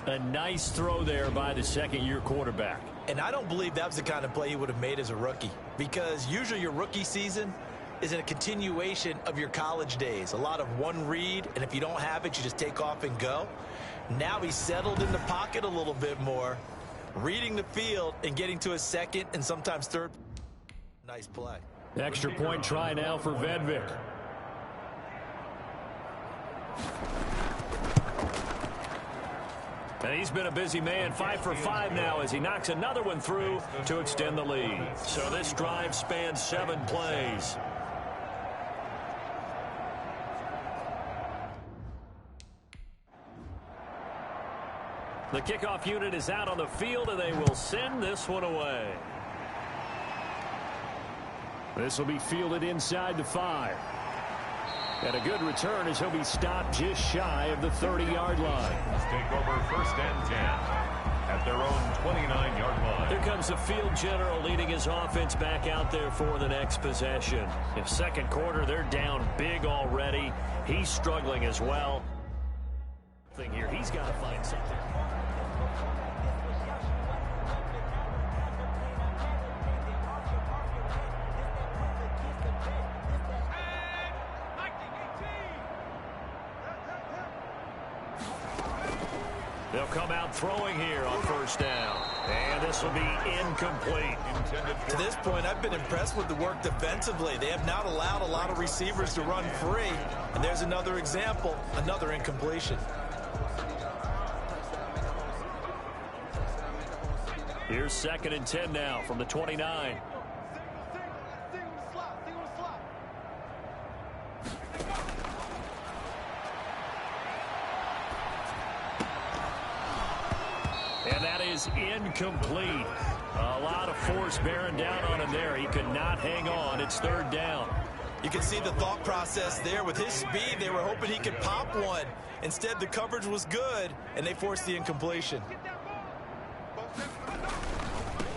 A nice throw there by the second-year quarterback. And I don't believe that was the kind of play he would have made as a rookie, because usually your rookie season is a continuation of your college days. A lot of one read, and if you don't have it, you just take off and go. Now he's settled in the pocket a little bit more, reading the field and getting to his second and sometimes third. Nice play. Extra point try now for Vedvik. And he's been a busy man, 5 for 5 now as he knocks another one through to extend the lead. So this drive spans 7 plays. The kickoff unit is out on the field, and they will send this one away. This will be fielded inside the 5. And a good return as he'll be stopped just shy of the 30-yard line. Let's take over 1st and 10 at their own 29-yard line. Here comes the field general leading his offense back out there for the next possession. In second quarter, they're down big already. He's struggling as well. Here, he's got to find something. They'll come out throwing here on 1st down. And this will be incomplete. To this point, I've been impressed with the work defensively. They have not allowed a lot of receivers to run free. And there's another example, another incompletion. Here's 2nd and 10 now from the 29. And that is incomplete. A lot of force bearing down on him there. He could not hang on. It's 3rd down. You can see the thought process there. With his speed, they were hoping he could pop one. Instead, the coverage was good, and they forced the incompletion.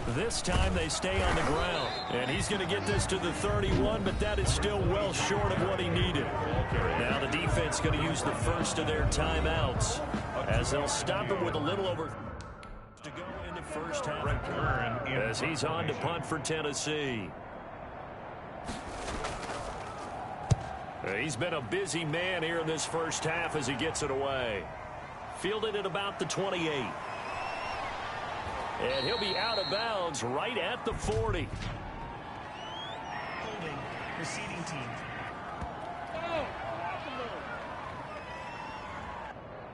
This time they stay on the ground. And he's going to get this to the 31, but that is still well short of what he needed. Now the defense going to use the first of their timeouts as they'll stop him with a little over to go in the first half. As he's on to punt for Tennessee. He's been a busy man here in this first half as he gets it away. Fielded at about the 28. And he'll be out of bounds right at the 40. Holding, receiving team.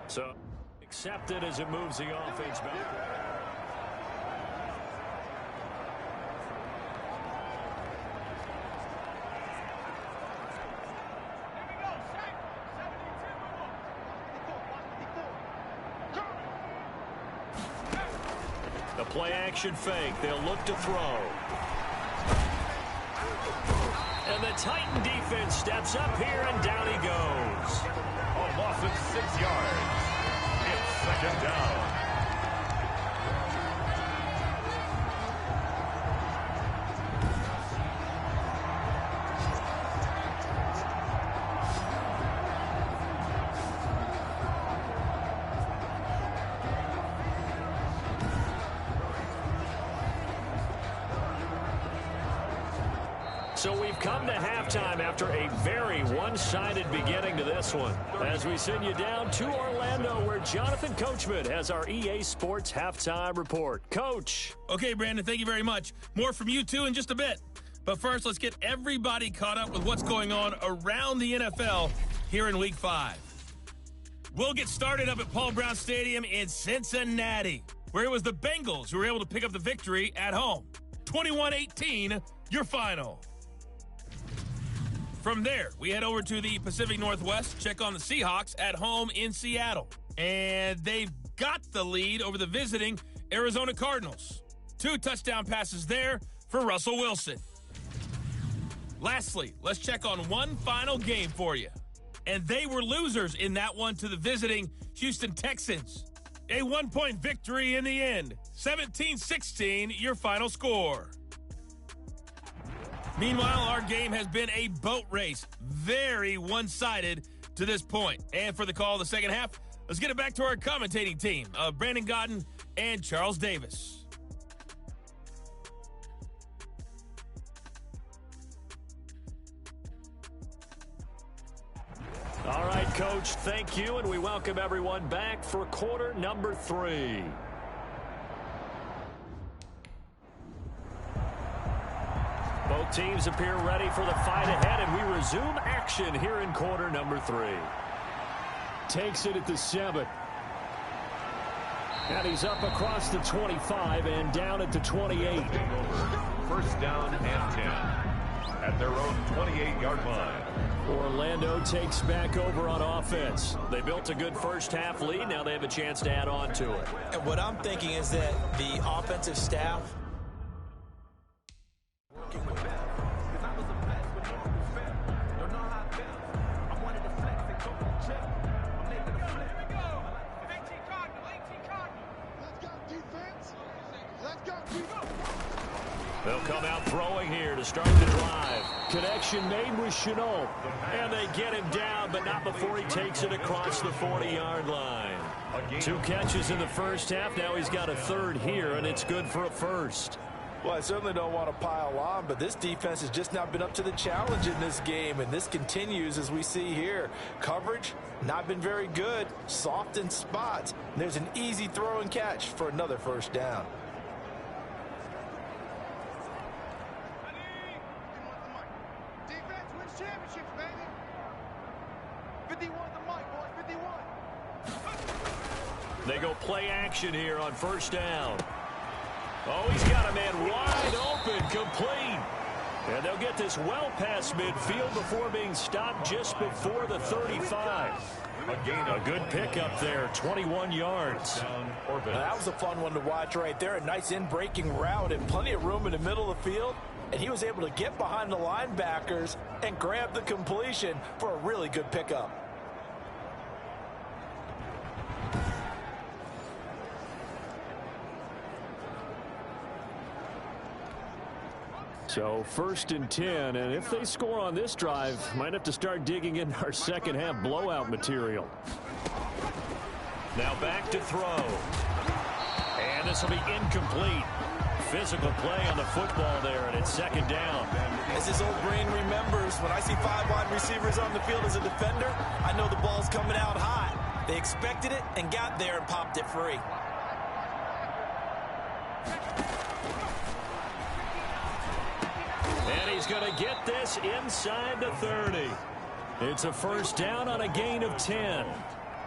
So accepted as it moves the offense back. The play action fake. They'll look to throw. And the Titan defense steps up here, and down he goes. A loss of 6 yards. It's 2nd down. So we've come to halftime after a very one-sided beginning to this one. As we send you down to Orlando, where Jonathan Coachman has our EA Sports Halftime Report. Coach. Okay, Brandon, thank you very much. More from you two in just a bit. But first, let's get everybody caught up with what's going on around the NFL here in Week 5. We'll get started up at Paul Brown Stadium in Cincinnati, where it was the Bengals who were able to pick up the victory at home. 21-18, your final. From there, we head over to the Pacific Northwest, check on the Seahawks at home in Seattle. And they've got the lead over the visiting Arizona Cardinals. 2 touchdown passes there for Russell Wilson. Lastly, let's check on one final game for you. And they were losers in that one to the visiting Houston Texans. A 1-point victory in the end. 17-16, your final score. Meanwhile, our game has been a boat race. Very one-sided to this point. And for the call of the second half, let's get it back to our commentating team of Brandon Godden and Charles Davis. All right, Coach, thank you, and we welcome everyone back for quarter number 3. Both teams appear ready for the fight ahead, and we resume action here in quarter number 3. Takes it at the 7. And he's up across the 25 and down at the 28. First down and 10 at their own 28-yard line. Orlando takes back over on offense. They built a good first half lead. Now they have a chance to add on to it. And what I'm thinking is that the offensive staff They'll come out throwing here to start the drive. Connection made with Chenault. And they get him down, but not before he takes it across the 40-yard line. 2 catches in the first half. Now he's got a third here, and it's good for a first. Well, I certainly don't want to pile on, but this defense has just not been up to the challenge in this game, and this continues as we see here. Coverage, not been very good, soft in spots. There's an easy throw and catch for another first down. Defense wins championships, baby. 51 the mic, boys, 51. They go play action here on first down. Oh, he's got a man wide open, complete. And they'll get this well past midfield before being stopped just before the 35. A good pickup there, 21 yards. Now, that was a fun one to watch right there. A nice in-breaking route and plenty of room in the middle of the field. And he was able to get behind the linebackers and grab the completion for a really good pickup. So first and 10, and if they score on this drive, might have to start digging in our second half blowout material. Now back to throw. And this will be incomplete. Physical play on the football there, and it's second down. As his old brain remembers, when I see 5 wide receivers on the field as a defender, I know the ball's coming out hot. They expected it and got there and popped it free. And he's going to get this inside the 30. It's a first down on a gain of 10.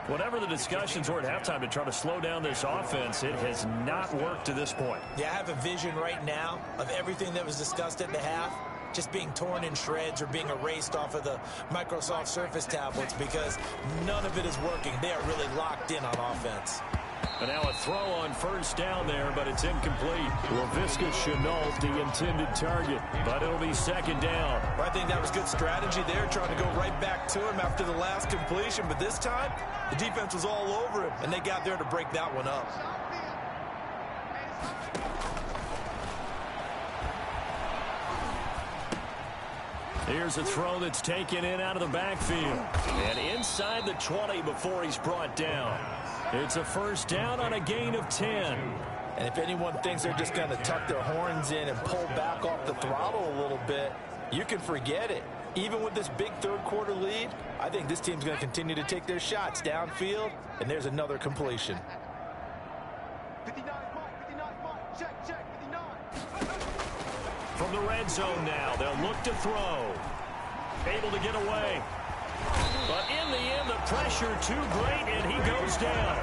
Whatever the discussions were at halftime to try to slow down this offense, it has not worked to this point. Yeah, I have a vision right now of everything that was discussed at the half just being torn in shreds or being erased off of the Microsoft Surface tablets because none of it is working. They are really locked in on offense. And now a throw on first down there, but it's incomplete. Laviska Chenault, the intended target, but it'll be second down. Well, I think that was good strategy there, trying to go right back to him after the last completion. But this time, the defense was all over him, and they got there to break that one up. Here's a throw that's taken in out of the backfield. And inside the 20 before he's brought down. It's a first down on a gain of 10. And if anyone thinks they're just going to tuck their horns in and pull back off the throttle a little bit, You can forget it. Even with this big third-quarter lead, I think this team's going to continue to take their shots downfield, and there's another completion. 59 Mike, 59 Mike, check, 59. From the red zone now, they'll look to throw. Able to get away. But in the end, the pressure too great, and he goes down.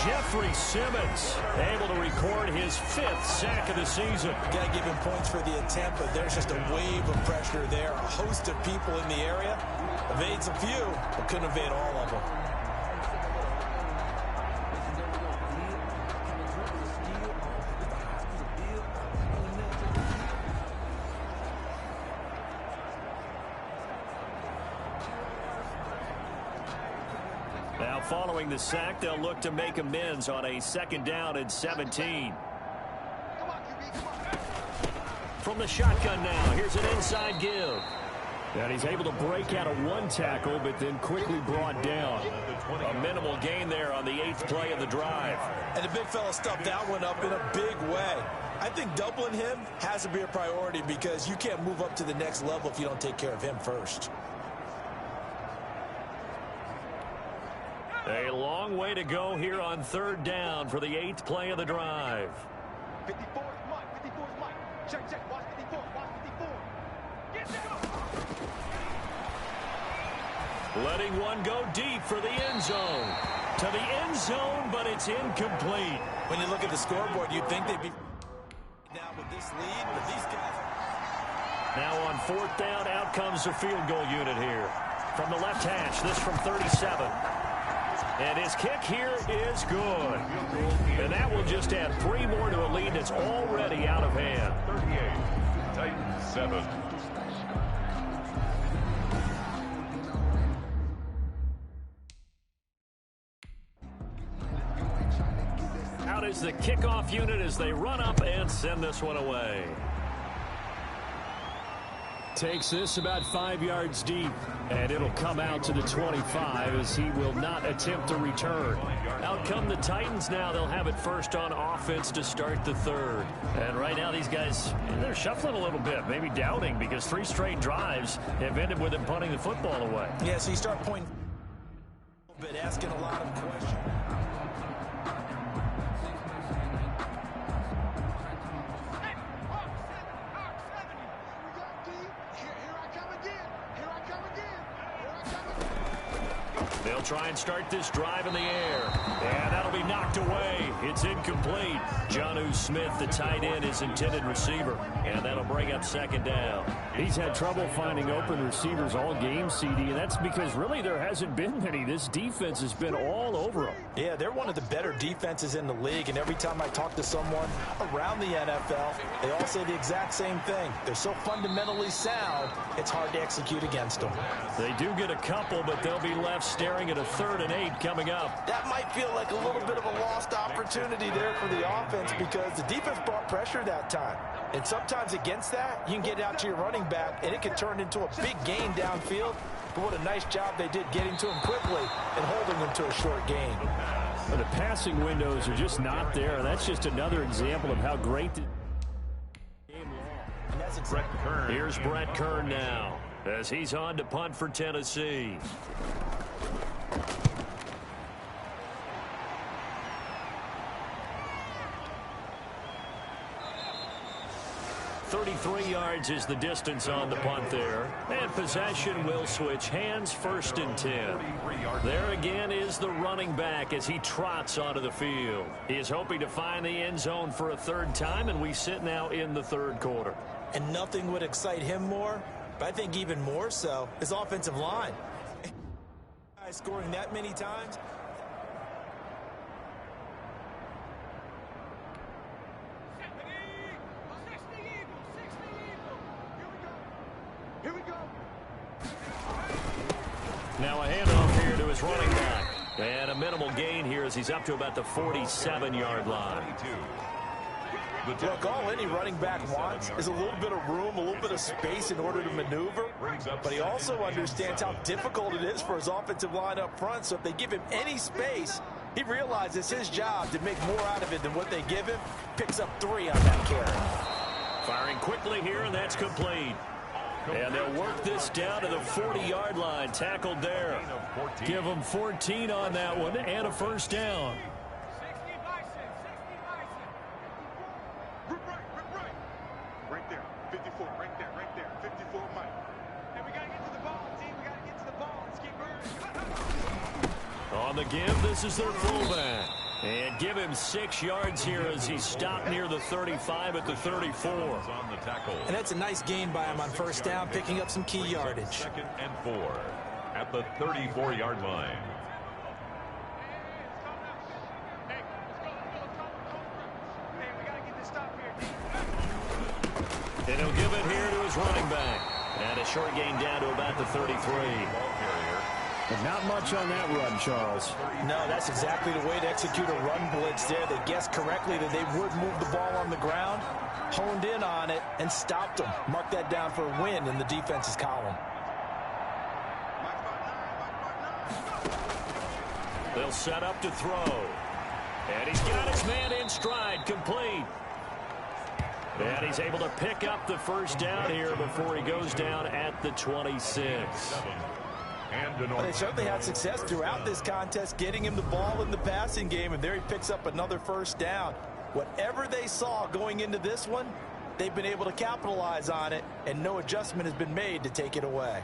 Jeffrey Simmons able to record his 5th sack of the season. Got to give him points for the attempt, but there's just a wave of pressure there. A host of people in the area. Evades a few, but couldn't evade all of them. Now following the sack, they'll look to make amends on a 2nd down and 17. From the shotgun now, here's an inside give. And he's able to break out of 1 tackle, but then quickly brought down. A minimal gain there on the 8th play of the drive. And the big fella stuffed that one up in a big way. I think doubling him has to be a priority because you can't move up to the next level if you don't take care of him first. A long way to go here on 3rd down for the 8th play of the drive. 54 is Mike, 54 is Mike. Check, watch 54, watch 54. Get down! Letting one go deep for the end zone. To the end zone, but it's incomplete. When you look at the scoreboard, you'd think they'd be down with this lead, but these guys... Now on 4th down, out comes the field goal unit here. From the left hash, this from 37. And his kick here is good. And that will just add 3 more to a lead that's already out of hand. 38, Titans 7. Out is the kickoff unit as they run up and send this one away. Takes this about 5 yards deep, and it'll come out to the 25 as he will not attempt to return. Out come the Titans now. They'll have it first on offense to start the 3rd. And right now these guys, they're shuffling a little bit, maybe doubting because 3 straight drives have ended with them punting the football away. Yeah, so you start pointing a little bit, asking a lot of questions. They'll try and start this drive in the air. And that'll be knocked away. It's incomplete. Jonnu Smith, the tight end, is intended receiver. And that'll bring up 2nd down. He's had trouble finding open receivers all game, CD, and that's because really there hasn't been many. This defense has been all over them. Yeah, they're one of the better defenses in the league, and every time I talk to someone around the NFL, they all say the exact same thing. They're so fundamentally sound, it's hard to execute against them. They do get a couple, but they'll be left staring at a 3rd and 8 coming up. That might feel like a little bit of a lost opportunity there for the offense because the defense brought pressure that time. And sometimes against that, you can get out to your running back, and it can turn into a big gain downfield. But what a nice job they did getting to him quickly and holding him to a short gain. Well, the passing windows are just not there. That's just another example of how great the game long. Here's Brett Kern now as he's on to punt for Tennessee. 33 yards is the distance on the punt there. And possession will switch hands, 1st and 10. There again is the running back as he trots onto the field. He is hoping to find the end zone for a 3rd time, and we sit now in the 3rd quarter. And nothing would excite him more, but I think even more so, his offensive line. Scoring that many times. Here we go. Now a handoff here to his running back. And a minimal gain here as he's up to about the 47-yard line. Look, all any running back wants is a little bit of room, a little bit of space in order to maneuver. But he also understands how difficult it is for his offensive line up front. So if they give him any space, he realizes his job to make more out of it than what they give him. Picks up 3 on that carry. Firing quickly here, and that's complete. And they'll work this down to the 40-yard line. Tackled there. Give them 14 on that one and a first down. Right there. 54. Right there. 54, Mike. And we got to get to the ball, team. We got to get to the ball. Let's keep moving. On the give, this is their fullback. And give him 6 yards here as he stopped near the 35 at the 34. On the tackle. And that's a nice gain by him on first down, picking up some key yardage. 2nd and 4 at the 34-yard line. And he'll give it here to his running back. And a short gain down to about the 33. But not much on that run, Charles. No, that's exactly the way to execute a run blitz there. They guessed correctly that they would move the ball on the ground, honed in on it, and stopped them. Mark that down for a win in the defense's column. They'll set up to throw. And he's got his man in stride, complete. And he's able to pick up the first down here before he goes down at the 26. Well, they certainly had success throughout this contest, getting him the ball in the passing game, and there he picks up another first down. Whatever they saw going into this one, they've been able to capitalize on it, and no adjustment has been made to take it away.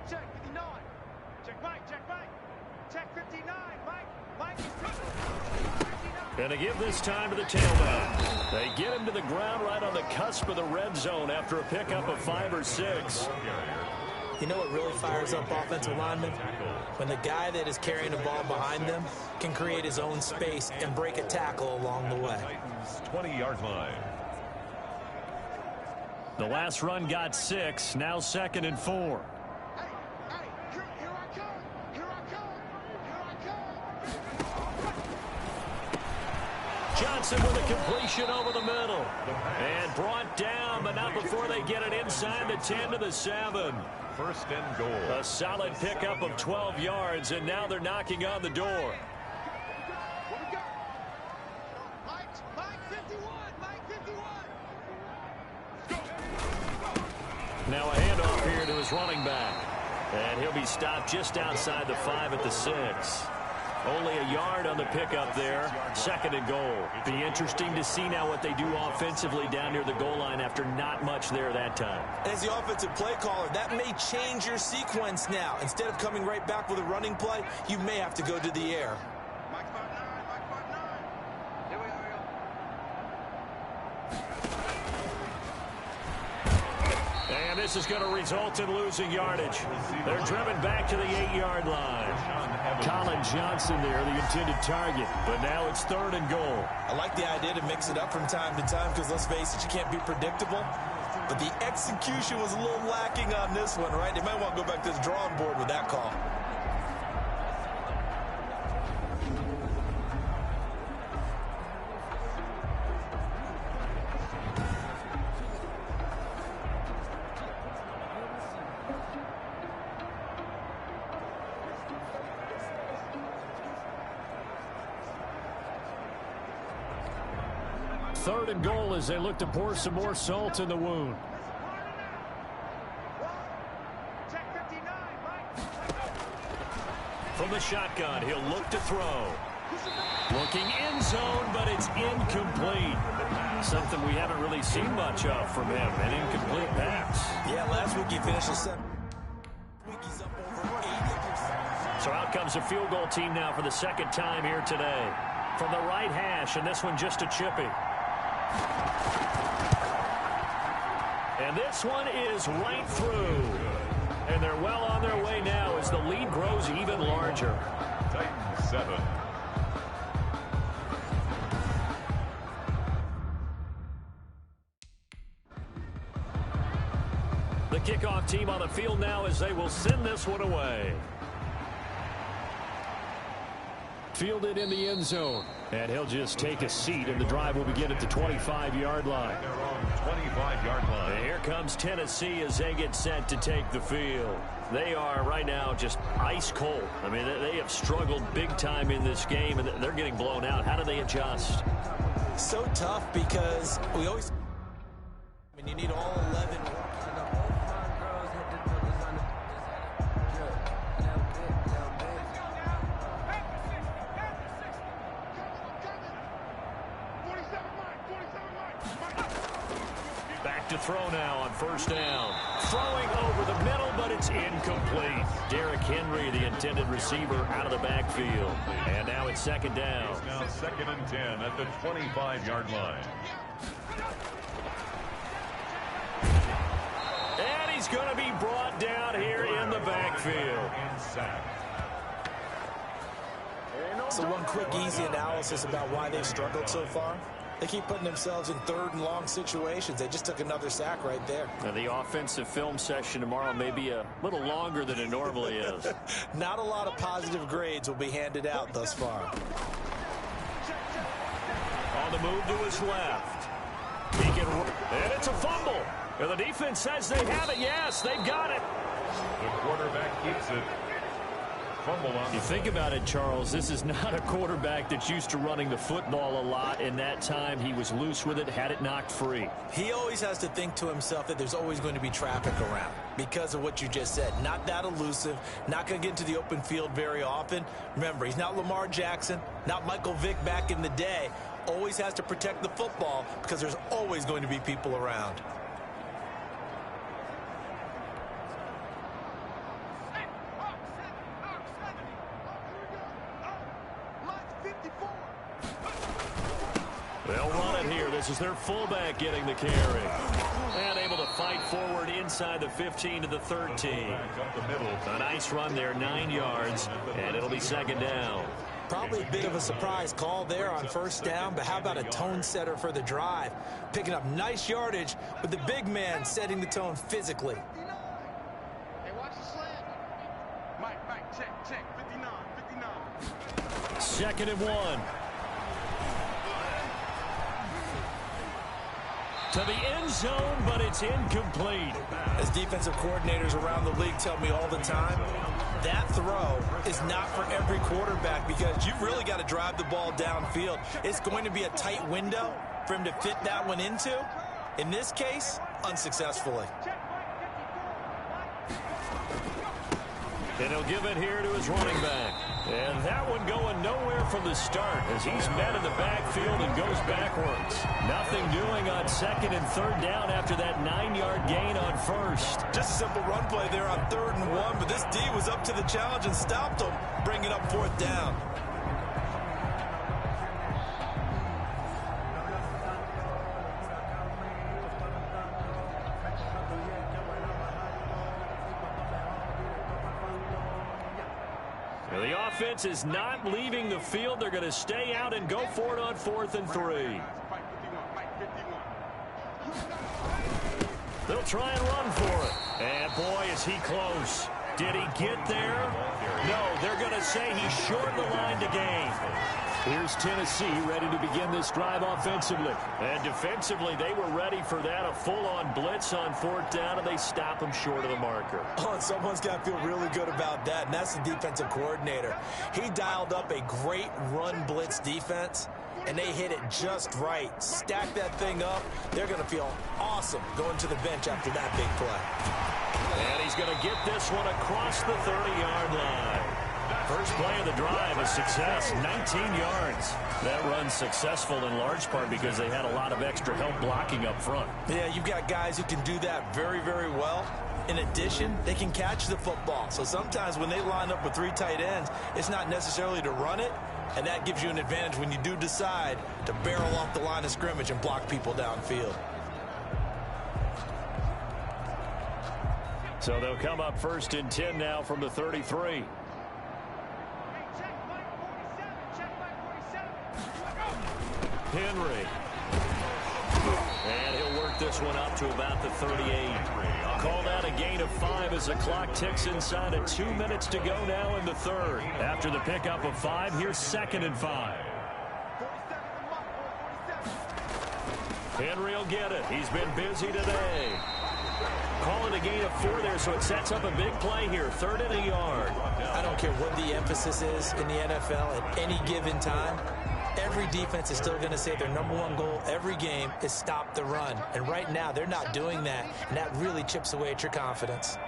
Check 59. Check Mike. Check 59. Mike is 59. And to give this time to the tailback. They get him to the ground right on the cusp of the red zone after a pickup of 5 or 6. You know what really fires up offensive linemen? When the guy that is carrying the ball behind them can create his own space and break a tackle along the way. 20-yard line. The last run got 6. Now 2nd and 4. Johnson with a completion over the middle. And brought down, but not before they get it inside the 10 to the 7. 1st and goal. A solid pickup of 12 yards, and now they're knocking on the door. Mike 51. Now a handoff here to his running back. And he'll be stopped just outside the 5 at the 6. Only a yard on the pickup there. 2nd and goal. Be interesting to see now what they do offensively down near the goal line after not much there that time. As the offensive play caller, that may change your sequence now. Instead of coming right back with a running play, you may have to go to the air. Mike 59. Here we go. And this is going to result in losing yardage. They're driven back to the 8-yard line. Colin Johnson there, the intended target. But now it's 3rd and goal. I like the idea to mix it up from time to time because, let's face it, you can't be predictable. But the execution was a little lacking on this one, right? They might want to go back to the drawing board with that call. Third and goal as they look to pour some more salt in the wound. Check 59. From the shotgun, he'll look to throw. Looking end zone, but it's incomplete. Something we haven't really seen much of from him, an incomplete pass. Yeah, last week he finished the 7. He's up over 80%. So out comes a field goal team now for the 2nd time here today. From the right hash, and this one just a chippy. And this one is right through. And they're well on their way now as the lead grows even larger. Titans 7. The kickoff team on the field now as they will send this one away. Fielded in the end zone. And he'll just take a seat, and the drive will begin at the 25-yard line. They're on 25-yard line. And here comes Tennessee as they get set to take the field. They are right now just ice cold. I mean, they have struggled big time in this game, and they're getting blown out. How do they adjust? So tough because we always... I mean, you need all 11... Back to throw now on first down. Throwing over the middle, but it's incomplete. Derrick Henry, the intended receiver, out of the backfield. And now it's second down. It's now 2nd and 10 at the 25-yard line. And he's going to be brought down here in the backfield. And sacked. So one quick, easy analysis about why they've struggled so far. They keep putting themselves in 3rd and long situations. They just took another sack right there. Now, the offensive film session tomorrow may be a little longer than it normally is. Not a lot of positive grades will be handed out thus far. On the move to his left. And it's a fumble. And the defense says they have it. Yes, they've got it. The quarterback keeps it. You think about it, Charles, this is not a quarterback that's used to running the football a lot. In that time, he was loose with it, had it knocked free. He always has to think to himself that there's always going to be traffic around because of what you just said. Not that elusive, not going to get into the open field very often. Remember, he's not Lamar Jackson, not Michael Vick back in the day. Always has to protect the football because there's always going to be people around. They'll run it here. This is their fullback getting the carry. And able to fight forward inside the 15 to the 13. A nice run there, 9 yards, and it'll be second down. Probably a bit of a surprise call there on first down, but how about a tone setter for the drive? Picking up nice yardage with the big man setting the tone physically. Hey, watch the slant. Mike, check. 59. 2nd and 1. To the end zone, but it's incomplete. As defensive coordinators around the league tell me all the time, that throw is not for every quarterback because you've really got to drive the ball downfield. It's going to be a tight window for him to fit that one into. In this case, unsuccessfully. And he'll give it here to his running back. And that one going nowhere from the start as he's met in the backfield and goes backwards. Nothing doing on 2nd and 3rd down after that 9-yard gain on first. Just a simple run play there on 3rd and 1, but this D was up to the challenge and stopped him, bringing up 4th down. The offense is not leaving the field. They're going to stay out and go for it on 4th and 3. They'll try and run for it. And boy, is he close. Did he get there? No, they're going to say he's short the line to gain. Here's Tennessee ready to begin this drive offensively. And defensively, they were ready for that. A full-on blitz on 4th down, and they stop him short of the marker. Oh, and someone's got to feel really good about that, and that's the defensive coordinator. He dialed up a great run blitz defense, and they hit it just right. Stack that thing up. They're going to feel awesome going to the bench after that big play. And he's going to get this one across the 30-yard line. First play of the drive, a success, 19 yards. That run's successful in large part because they had a lot of extra help blocking up front. Yeah, you've got guys who can do that very, very well. In addition, they can catch the football. So sometimes when they line up with 3 tight ends, it's not necessarily to run it, and that gives you an advantage when you do decide to barrel off the line of scrimmage and block people downfield. So they'll come up 1st and 10 now from the 33. Henry. And he'll work this one up to about the 38. Called out a gain of 5 as the clock ticks inside of 2 minutes to go now in the 3rd. After the pickup of 5, here's 2nd and 5. Henry will get it. He's been busy today. Calling a gain of 4 there, so it sets up a big play here. 3rd and a yard. I don't care what the emphasis is in the NFL at any given time. Every defense is still going to say their #1 goal every game is stop the run. And right now, they're not doing that, and that really chips away at your confidence.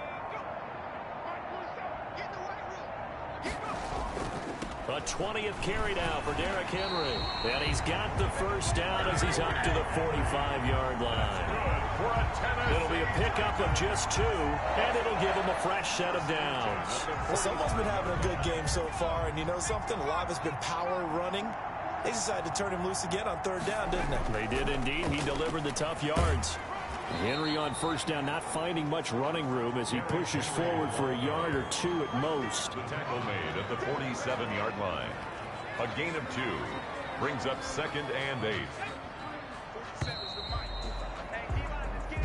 A 20th carry now for Derrick Henry. And he's got the first down as he's up to the 45-yard line. It'll be a pickup of just 2, and it'll give him a fresh set of downs. Well, someone's been having a good game so far, and you know something? A lot of it's been power running. They decided to turn him loose again on 3rd down, didn't they? They did indeed. He delivered the tough yards. Henry on first down, not finding much running room as he pushes forward for a yard or 2 at most. The tackle made at the 47-yard line. A gain of 2 brings up 2nd and 8.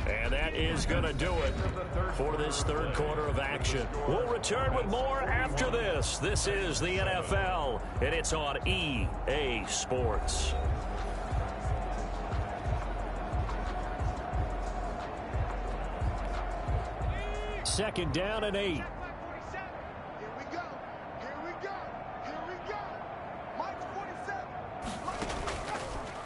And that is going to do it for this 3rd quarter of action. We'll return with more after this. This is the NFL, and it's on EA Sports. Second down and 8. Here we go. Here we go. Here we go. March 47.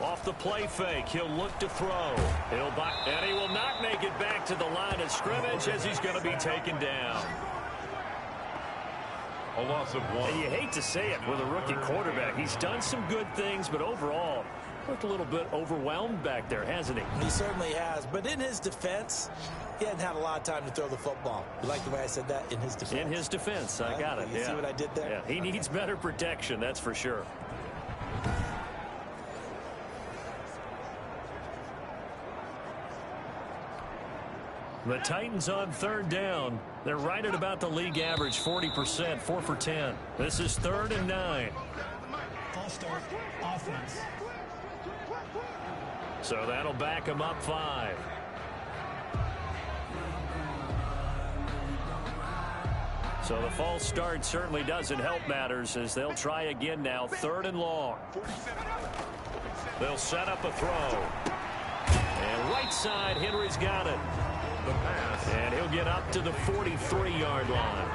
Off the play fake, he'll look to throw. And he will not make it back to the line of scrimmage as he's going to be taken down. A loss of 1. And you hate to say it with a rookie quarterback. He's done some good things, but overall, looked a little bit overwhelmed back there, hasn't he? He certainly has. But in his defense, he hadn't had a lot of time to throw the football. You like the way I said that? In his defense. In his defense, I got it. You see what I did there? Yeah, he needs better protection, that's for sure. The Titans on 3rd down. They're right at about the league average, 40%, 4 for 10. This is 3rd and 9. False start, offense. So that'll back him up 5. So the false start certainly doesn't help matters as they'll try again now, 3rd and long. They'll set up a throw. And right side, Henry's got it. The pass. And he'll get up to the 43-yard line.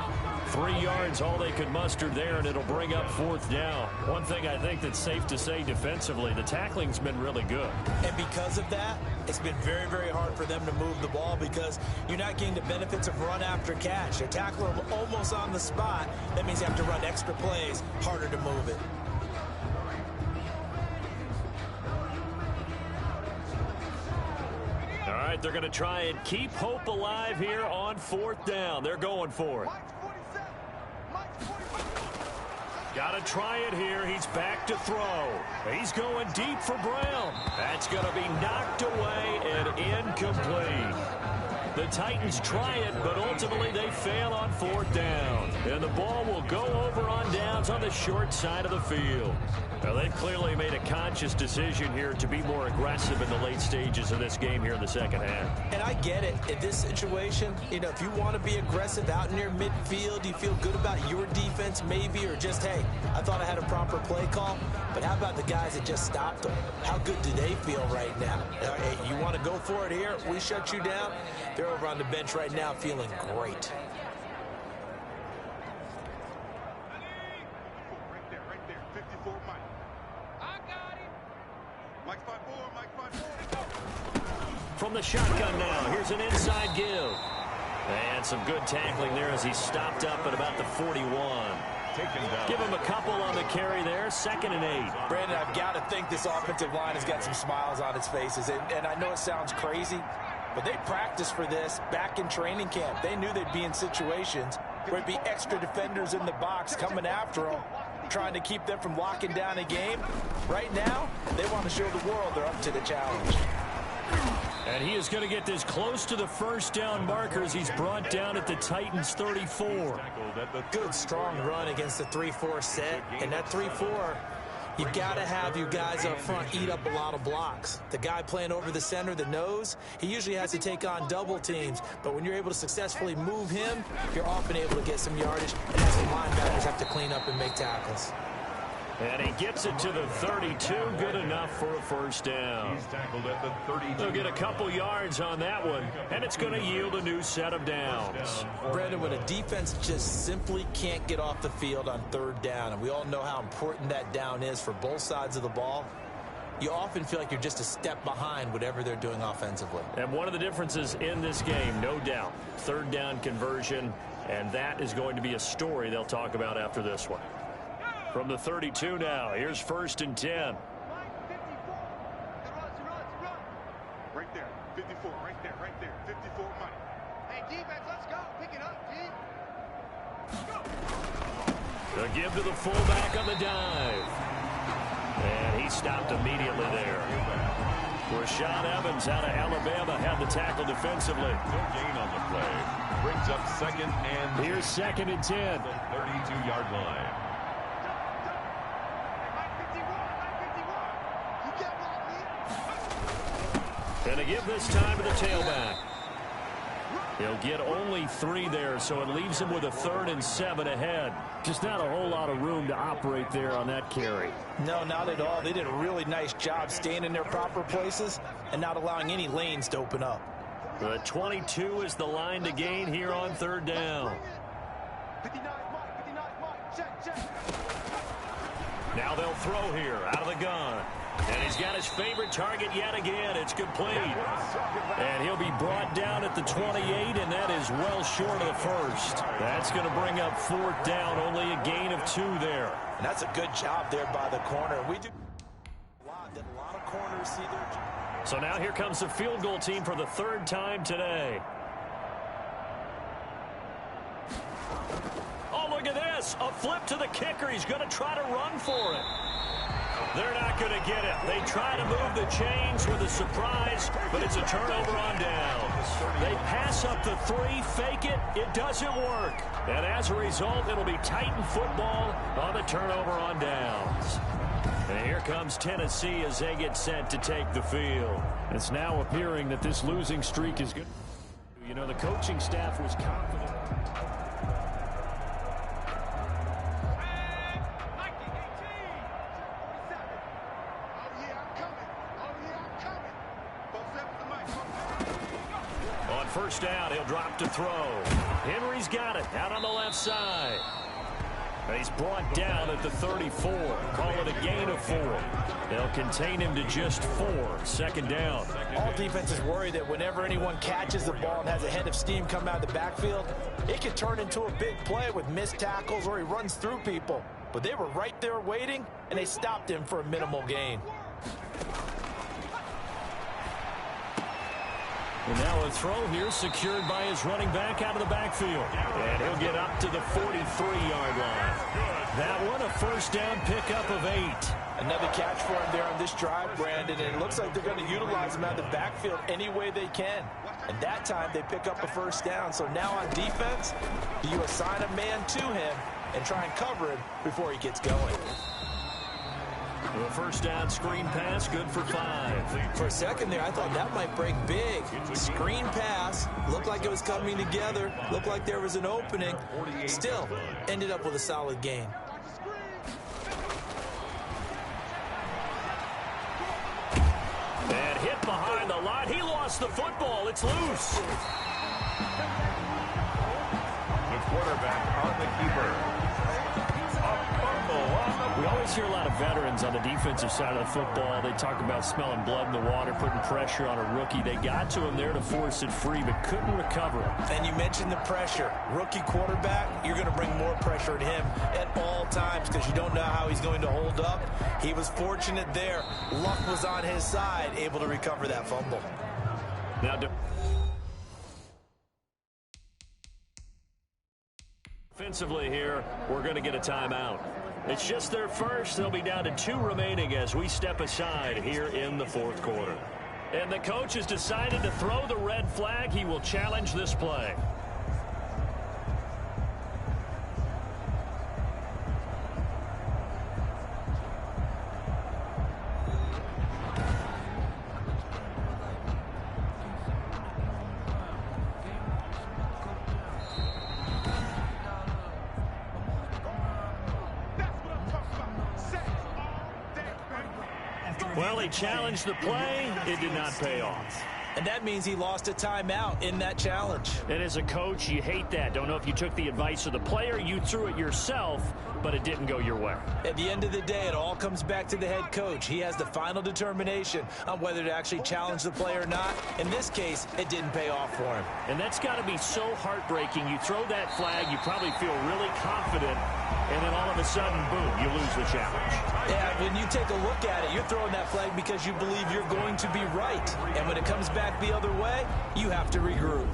3 yards, all they could muster there, and it'll bring up 4th down. One thing I think that's safe to say defensively, the tackling's been really good. And because of that, it's been very, very hard for them to move the ball because you're not getting the benefits of run after catch. They tackle them almost on the spot. That means you have to run extra plays, harder to move it. All right, they're going to try and keep hope alive here on 4th down. They're going for it. Got to try it here. He's back to throw. He's going deep for Brown. That's going to be knocked away and incomplete. The Titans try it, but ultimately they fail on 4th down. And the ball will go over on downs on the short side of the field. Now, they've clearly made a conscious decision here to be more aggressive in the late stages of this game here in the second half. And I get it. In this situation, you know, if you want to be aggressive out near midfield, you feel good about your defense maybe, or just, hey, I thought I had a proper play call. But how about the guys that just stopped them? How good do they feel right now? Hey, you want to go for it here? We shut you down. They're over on the bench right now feeling great. Right there. 54, Mike. I got him. Mike 5-4, Mike 5-4. From the shotgun now, here's an inside give. And some good tackling there as he stopped up at about the 41. Give him a couple on the carry there, 2nd and 8. Brandon, I've got to think this offensive line has got some smiles on its faces. And I know it sounds crazy, but they practiced for this back in training camp. They knew they'd be in situations where it'd be extra defenders in the box coming after them, trying to keep them from locking down a game. Right now, they want to show the world they're up to the challenge. And he is going to get this close to the first down marker as he's brought down at the Titans 34. Good, strong run against the 3-4 set. And that 3-4, you've got to have your guys up front eat up a lot of blocks. The guy playing over the center, the nose, he usually has to take on double teams. But when you're able to successfully move him, you're often able to get some yardage. And that's the linebackers have to clean up and make tackles. And he gets it to the 32. Good enough for a first down. He's tackled at the 32. They'll get a couple yards on that one, and it's going to yield a new set of downs. Brandon, when a defense just simply can't get off the field on third down, and we all know how important that down is for both sides of the ball, you often feel like you're just a step behind whatever they're doing offensively. And one of the differences in this game, no doubt, third down conversion, and that is going to be a story they'll talk about after this one. From the 32 now, here's 1st and 10. Right there, 54, right there, 54 Mike. Hey, defense, let's go. Pick it up, D. They'll give to the fullback on the dive. And he stopped immediately there. Rashaan Evans out of Alabama had the tackle defensively. No gain on the play. Brings up 2nd and Here's 2nd and 10. the 32-yard line. And to give this time to the tailback. He'll get only 3 there, so it leaves him with a 3rd and 7 ahead. Just not a whole lot of room to operate there on that carry. No, not at all. They did a really nice job staying in their proper places and not allowing any lanes to open up. The 22 is the line to gain here on 3rd down. 59 Mike, check. Now they'll throw here out of the gun. And he's got his favorite target yet again. It's complete. And he'll be brought down at the 28, and that is well short of the first. That's going to bring up 4th down, only a gain of 2 there. And that's a good job there by the corner. We do a lot of corners see their. So now here comes the field goal team for the 3rd time today. Oh, look at this. A flip to the kicker. He's going to try to run for it. They're not going to get it. They try to move the chains with a surprise, but it's a turnover on downs. They pass up the 3, fake it. It doesn't work. And as a result, it'll be Titan football on the turnover on downs. And here comes Tennessee as they get set to take the field. It's now appearing that this losing streak is good. You know, the coaching staff was confident. On 1st down, he'll drop to throw. Henry's got it out on the left side. And he's brought down at the 34. Call it a gain of 4. They'll contain him to just 4. 2nd down. All defenses worry that whenever anyone catches the ball and has a head of steam come out of the backfield, it can turn into a big play with missed tackles or he runs through people. But they were right there waiting, and they stopped him for a minimal gain. And now a throw here secured by his running back out of the backfield. And he'll get up to the 43-yard line. That one a 1st down pickup of 8. Another catch for him there on this drive, Brandon, and it looks like they're going to utilize him out of the backfield any way they can. And that time they pick up a 1st down. So now on defense, do you assign a man to him and try and cover him before he gets going? The 1st down screen pass, good for 5. For a second there, I thought that might break big. Screen pass, looked like it was coming together, looked like there was an opening. Still, ended up with a solid gain. And hit behind the line. He lost the football. It's loose. The quarterback on the keeper. We always hear a lot of veterans on the defensive side of the football. They talk about smelling blood in the water, putting pressure on a rookie. They got to him there to force it free, but couldn't recover it. And you mentioned the pressure. Rookie quarterback, you're going to bring more pressure to him at all times because you don't know how he's going to hold up. He was fortunate there. Luck was on his side, able to recover that fumble. Now, defensively here, we're going to get a timeout. It's just their first. They'll be down to 2 remaining as we step aside here in the 4th quarter. And the coach has decided to throw the red flag. He will challenge this play. That's what I'm talking about. Set. Well, he challenged the play. It did not pay off. And that means he lost a timeout in that challenge. And as a coach, you hate that. Don't know if you took the advice of the player, you threw it yourself, but it didn't go your way. At the end of the day, it all comes back to the head coach. He has the final determination on whether to actually challenge the play or not. In this case, it didn't pay off for him. And that's got to be so heartbreaking. You throw that flag, you probably feel really confident, and then all of a sudden, boom, you lose the challenge. Yeah, when you take a look at it, you're throwing that flag because you believe you're going to be right. And when it comes back the other way, you have to regroup.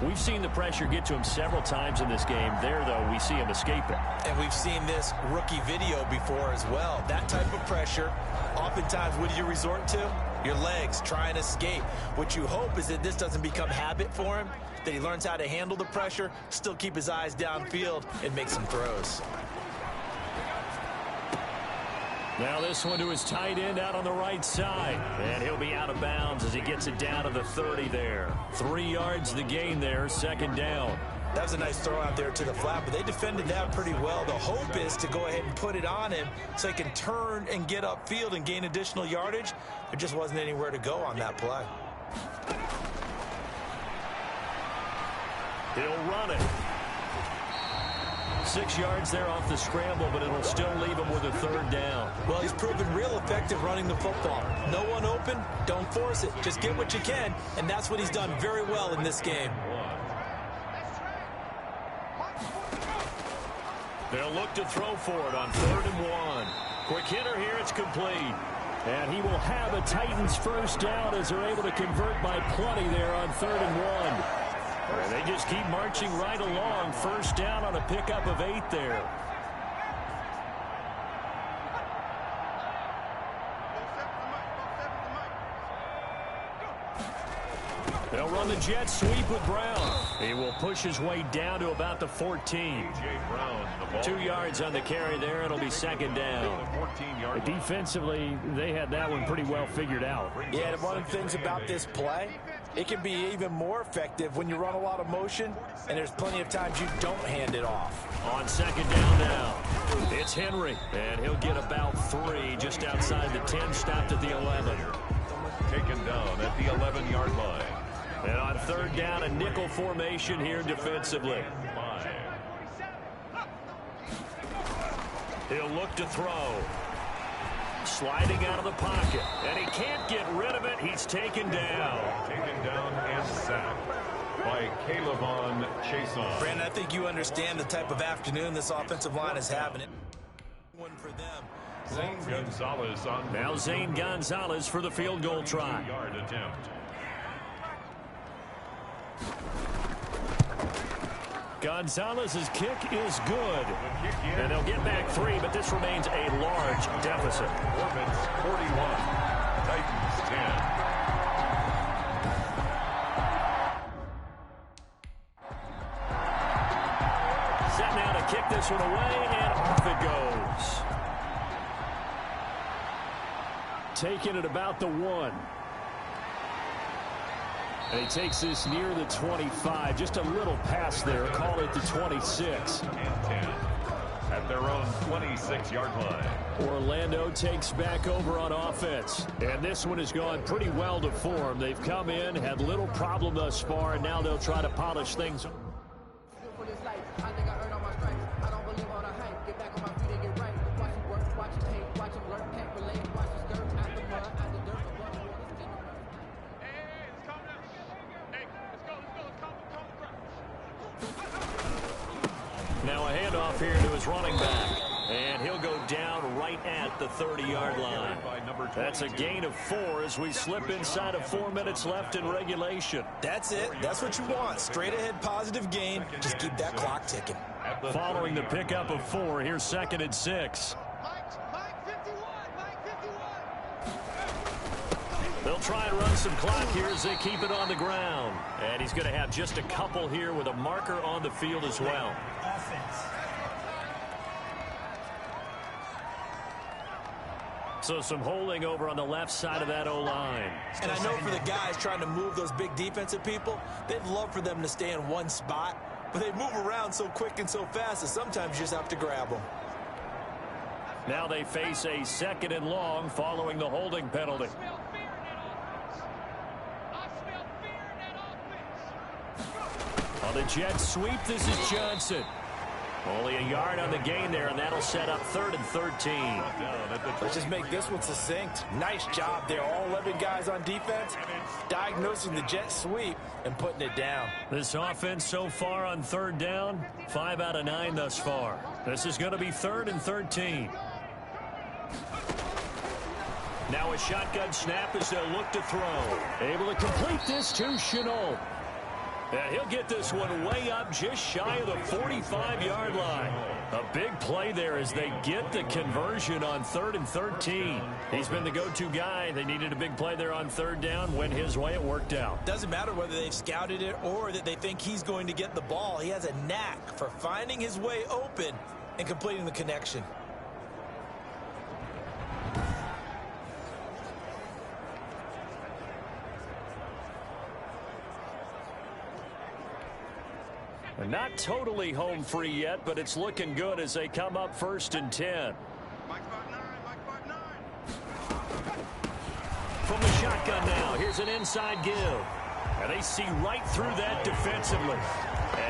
We've seen the pressure get to him several times in this game. There, though, we see him escape it. And we've seen this rookie video before as well. That type of pressure, oftentimes, what do you resort to? Your legs, try and escape. What you hope is that this doesn't become habit for him, that he learns how to handle the pressure, still keep his eyes downfield, and make some throws. Now this one to his tight end out on the right side. And he'll be out of bounds as he gets it down to the 30 there. 3 yards the gain there, second down. That was a nice throw out there to the flat, but they defended that pretty well. The hope is to go ahead and put it on him so he can turn and get upfield and gain additional yardage. There just wasn't anywhere to go on that play. He'll run it. 6 yards there off the scramble, but it'll still leave him with a third down. Well, he's proven real effective running the football. No one open, don't force it. Just get what you can, and that's what he's done very well in this game. They'll look to throw for it on 3rd and 1. Quick hitter here, it's complete. And he will have a Titans first down as they're able to convert by plenty there on 3rd and 1. And they just keep marching right along. First down on a pickup of 8 there. They'll run the jet sweep with Brown. He will push his way down to about the 14. 2 yards on the carry there. It'll be second down. Defensively, they had that one pretty well figured out. Yeah, and one of the things about this play, it can be even more effective when you run a lot of motion, and there's plenty of times you don't hand it off. On second down now, it's Henry, and he'll get about 3 just outside the 10, stopped at the 11. Taken down at the 11-yard line. And on third down, a nickel formation here defensively. He'll look to throw. Sliding out of the pocket, and he can't get rid of it. He's taken down. Taken down and sacked by Calebon Chason. Brandon, I think you understand the type of afternoon this offensive line is having. One for them. Zane Gonzalez on. Now Zane Gonzalez for the field goal try. Yard attempt. Gonzalez's kick is good. And they'll get back 3, but this remains a large deficit. Orbits 41. Titans 10. Set now to kick this one away, and off it goes. Taking it about the 1. And he takes this near the 25. Just a little pass there. Call it the 26. And 10 at their own 26-yard line. Orlando takes back over on offense. And this one has gone pretty well to form. They've come in, had little problem thus far, and now they'll try to polish things. Now a handoff here to his running back. And he'll go down right at the 30-yard line. That's a gain of 4 as we slip inside of 4 minutes left in regulation. That's it. That's what you want. Straight ahead positive gain. Just keep that clock ticking. Following the pickup of 4, here's 2nd and 6. They'll try and run some clock here as they keep it on the ground. And he's going to have just a couple here with a marker on the field as well. So some holding over on the left side of that O-line. And I know for the guys trying to move those big defensive people, they'd love for them to stay in one spot, but they move around so quick and so fast that sometimes you just have to grab them. Now they face a 2nd and long following the holding penalty. On the jet sweep, this is Johnson. Only a yard on the gain there, and that'll set up 3rd and 13. Let's just make this one succinct. Nice job there. All 11 guys on defense diagnosing the jet sweep and putting it down. This offense so far on 3rd down, 5 out of 9 thus far. This is going to be 3rd and 13. Now a shotgun snap as they'll look to throw. Able to complete this to Chenault. And he'll get this one way up just shy of the 45-yard line. A big play there as they get the conversion on 3rd and 13. He's been the go-to guy. They needed a big play there on 3rd down. Went his way. It worked out. Doesn't matter whether they've scouted it or that they think he's going to get the ball. He has a knack for finding his way open and completing the connection. Not totally home free yet, but it's looking good as they come up 1st and 10. From the shotgun now, here's an inside give. And they see right through that defensively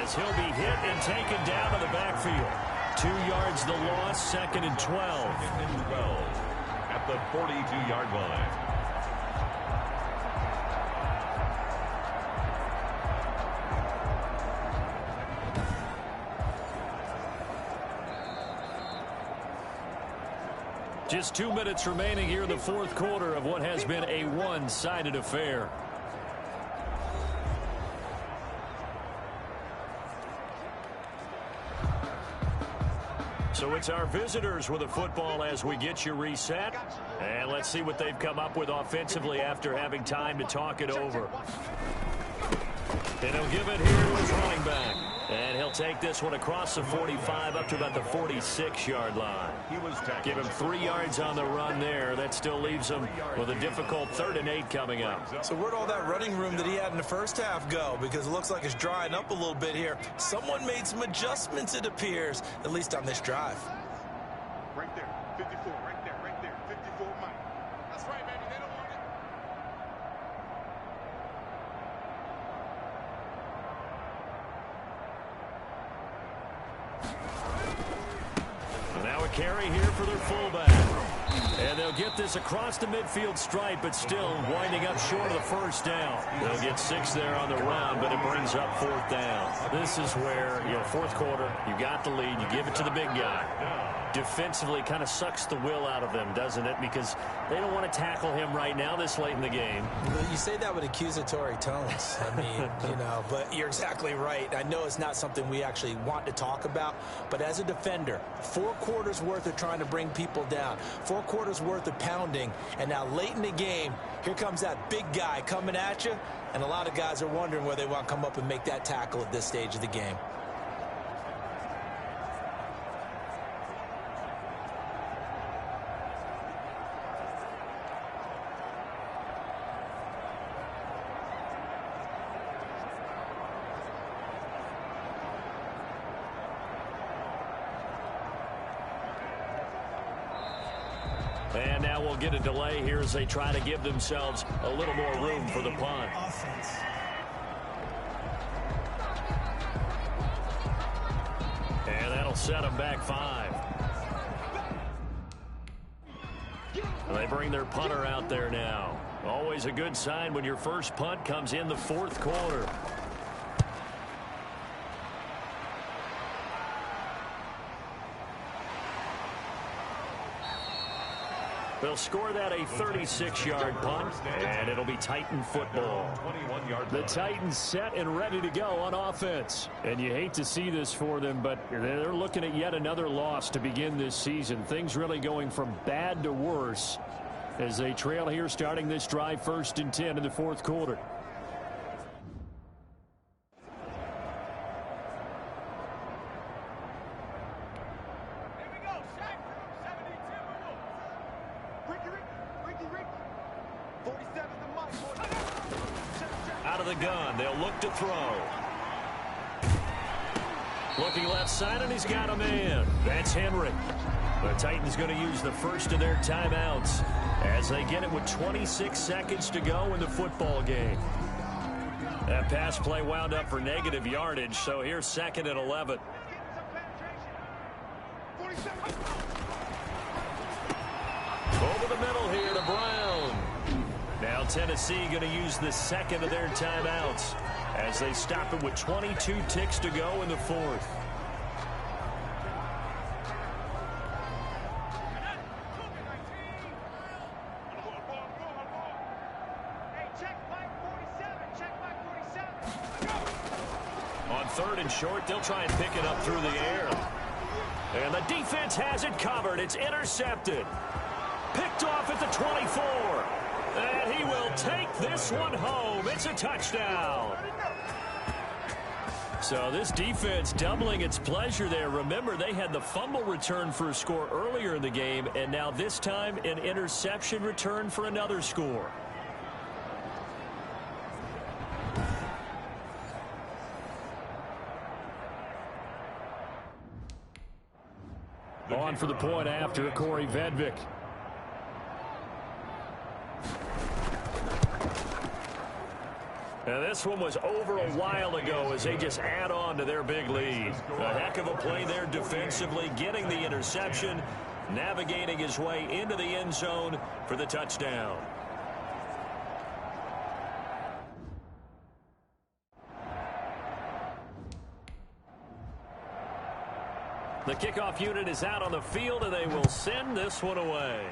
as he'll be hit and taken down to the backfield. 2 yards the loss, 2nd and 12. At the 42-yard line. Just 2 minutes remaining here in the 4th quarter of what has been a one-sided affair. So it's our visitors with the football as we get you reset. And let's see what they've come up with offensively after having time to talk it over. And he'll give it here to his running back. And he'll take this one across the 45 up to about the 46-yard line. Give him 3 yards on the run there. That still leaves him with a difficult 3rd and 8 coming up. So where'd all that running room that he had in the first half go? Because it looks like it's drying up a little bit here. Someone made some adjustments, it appears, at least on this drive. Right there, 54, right there, 54 Mike. That's right, baby, they don't want it. Now a carry here for their fullback. And they'll get this across the midfield stripe, but still winding up short of the 1st down. They'll get 6 there on the round, but it brings up 4th down. This is where, 4th quarter, you got the lead, you give it to the big guy. Defensively kind of sucks the will out of them, doesn't it? Because they don't want to tackle him right now this late in the game. You say that with accusatory tones. I mean, but you're exactly right. I know it's not something we actually want to talk about, but as a defender, 4 quarters worth of trying to bring people down, 4 quarters worth of pounding, and now late in the game, here comes that big guy coming at you, and a lot of guys are wondering whether they want to come up and make that tackle at this stage of the game. And now we'll get a delay here as they try to give themselves a little more room for the punt. And that'll set them back 5. And they bring their punter out there now. Always a good sign when your first punt comes in the 4th quarter. They'll score that a 36-yard punt, and it'll be Titan football. The Titans set and ready to go on offense. And you hate to see this for them, but they're looking at yet another loss to begin this season. Things really going from bad to worse as they trail here starting this drive 1st and 10 in the 4th quarter. Out of the gun, they'll look to throw. Looking left side, and he's got a man. That's Henry. The Titans going to use the first of their timeouts as they get it with 26 seconds to go in the football game. That pass play wound up for negative yardage, so here's 2nd and 11. Over the middle here to Brown. Now Tennessee going to use the 2nd of their timeouts as they stop it with 22 ticks to go in the 4th. On 3rd and short, they'll try and pick it up through the air. And the defense has it covered. It's intercepted. Picked off at the 24. And he will take this one home. It's a touchdown. So this defense doubling its pleasure there. Remember, they had the fumble return for a score earlier in the game, and now this time an interception return for another score. On for the point after, Corey Vedvik. Now this one was over a while ago as they just add on to their big lead. A heck of a play there defensively, getting the interception, navigating his way into the end zone for the touchdown. The kickoff unit is out on the field, and they will send this one away.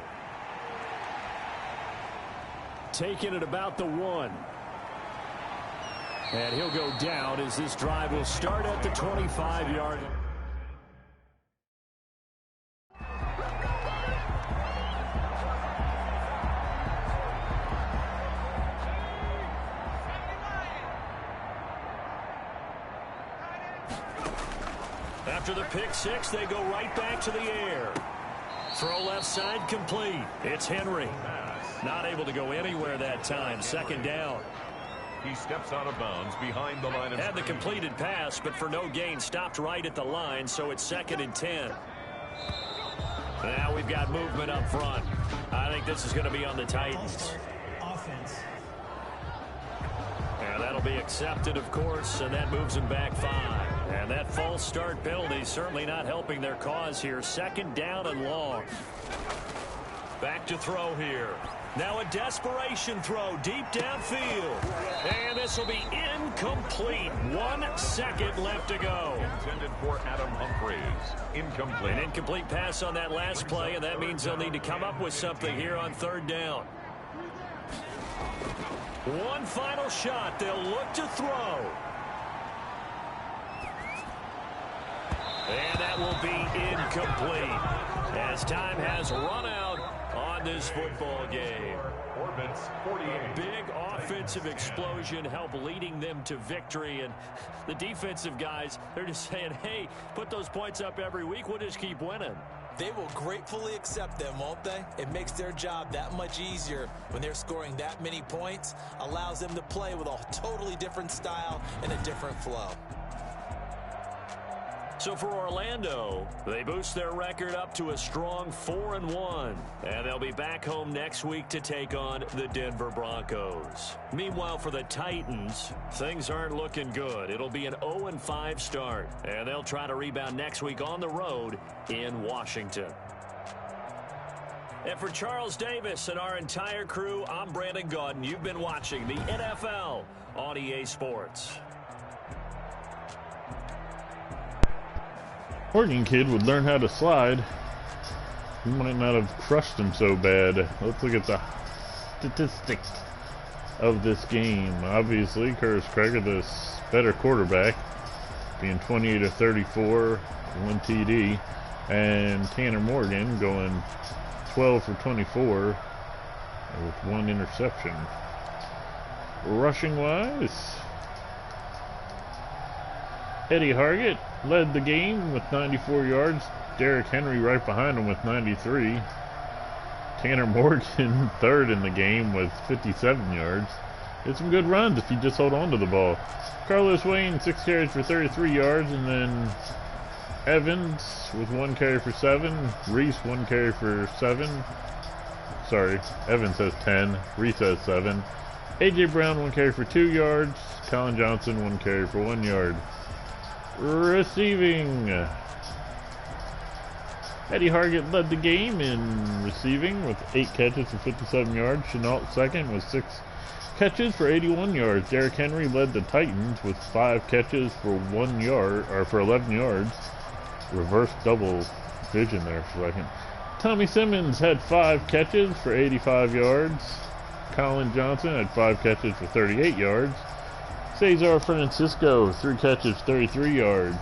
Taking it about the 1. And he'll go down as this drive will start at the 25-yard line. After the pick six, they go right back to the air. Throw left side complete. It's Henry. Not able to go anywhere that time. 2nd down. He steps out of bounds behind the line of Had the completed pass, but for no gain, stopped right at the line, so it's 2nd and 10. Now we've got movement up front. I think this is going to be on the Titans. Offense. And that'll be accepted, of course, and that moves them back 5. And that false start penalty certainly not helping their cause here. 2nd down and long. Back to throw here. Now a desperation throw deep downfield. And this will be incomplete. 1 second left to go. intended for Adam Humphries. Incomplete. An incomplete pass on that last play, and that means they'll need to come up with something here on 3rd down. One final shot. They'll look to throw. And that will be incomplete as time has run out on this football game. Orbits 48. Big offensive explosion help leading them to victory, and the defensive guys, they're just saying, hey, put those points up every week, we'll just keep winning. They will gratefully accept them, won't they? It makes their job that much easier when they're scoring that many points, allows them to play with a totally different style and a different flow. So for Orlando, they boost their record up to a strong 4-1, and they'll be back home next week to take on the Denver Broncos. Meanwhile, for the Titans, things aren't looking good. It'll be an 0-5 start, and they'll try to rebound next week on the road in Washington. And for Charles Davis and our entire crew, I'm Brandon Gaudin. You've been watching the NFL on EA Sports. Oregon kid would learn how to slide, he might not have crushed him so bad. Let's look at the statistics of this game. Obviously, Curtis Craig, the better quarterback, being 28 of 34, 1 TD, and Tanner Morgan going 12 for 24 with 1 interception. Rushing wise, Eddie Hargett led the game with 94 yards. Derrick Henry right behind him with 93. Tanner Morgan third in the game with 57 yards. It's some good runs if you just hold on to the ball. Carlos Wayne, 6 carries for 33 yards, and then Evans with 1 carry for 7. Reese 1 carry for 7. Sorry, Evans has 10. Reese has 7. A.J. Brown 1 carry for 2 yards. Colin Johnson 1 carry for 1 yard. Receiving. Eddie Hargett led the game in receiving with 8 catches for 57 yards. Chenault second with 6 catches for 81 yards. Derrick Henry led the Titans with 5 catches for 1 yard, or for 11 yards. Reverse double vision there for a second. Tommy Simmons had 5 catches for 85 yards. Colin Johnson had 5 catches for 38 yards. Cesar Francisco 3 catches, 33 yards.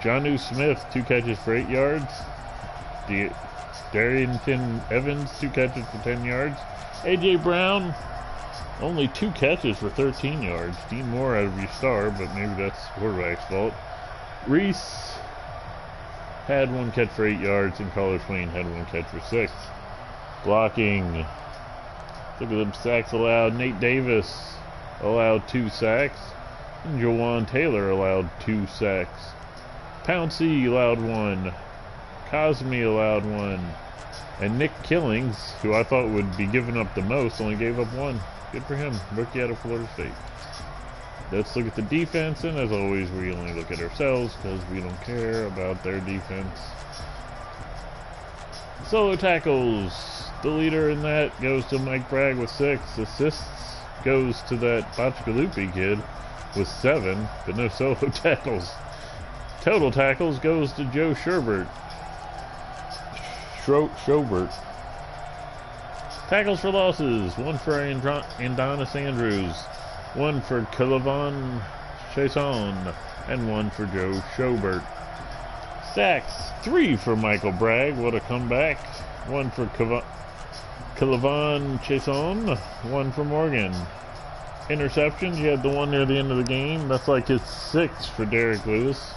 Jonnu Smith 2 catches for 8 yards. Darrington Evans 2 catches for 10 yards. A.J. Brown only 2 catches for 13 yards. Dean Moore out of your star, but maybe that's quarterback's fault. Reese had 1 catch for 8 yards, and Carlos Swain had 1 catch for 6. Blocking. Look at them sacks allowed. Nate Davis allowed 2 sacks. And Jawan Taylor allowed 2 sacks. Pouncey allowed 1. Cosme allowed 1. And Nick Killings, who I thought would be giving up the most, only gave up 1. Good for him. Rookie out of Florida State. Let's look at the defense, and as always, we only look at ourselves because we don't care about their defense. Solo tackles. The leader in that goes to Mike Bragg with 6. Assists goes to that Bachkalupi kid with 7, but no solo tackles. Total tackles goes to Joe Sherbert. Schobert. Tackles for losses. 1 for Andonis Andrews. 1 for Kalavan Chason. And 1 for Joe Schobert. Sacks. 3 for Michael Bragg. What a comeback. 1 for Kalavan Chason. 1 for Morgan. Interceptions. You had the one near the end of the game. That's like his 6th for Derek Lewis.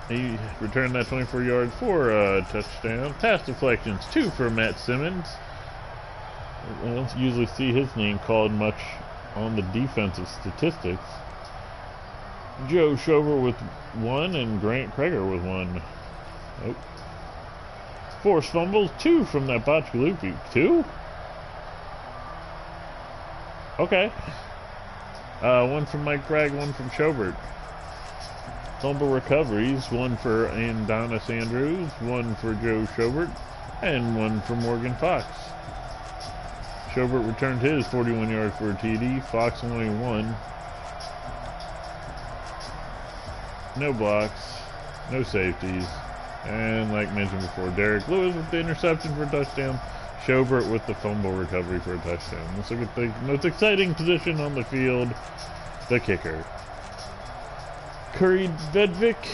He returned that 24 yards for a touchdown. Pass deflections, 2 for Matt Simmons. I don't usually see his name called much on the defensive statistics. Joe Schober with 1 and Grant Kreger with 1. Nope. Forced fumbles, 2 from that Bachkalupi. 2? Okay. 1 from Mike Bragg, 1 from Schobert. Fumble recoveries, 1 for Andonis Andrews, 1 for Joe Schobert, and 1 for Morgan Fox. Schobert returned his 41 yards for a TD. Fox only 1. No blocks, no safeties, and like mentioned before, Derek Lewis with the interception for a touchdown. Schobert with the fumble recovery for a touchdown. Let's look at the most exciting position on the field, the kicker. Curry Vedvik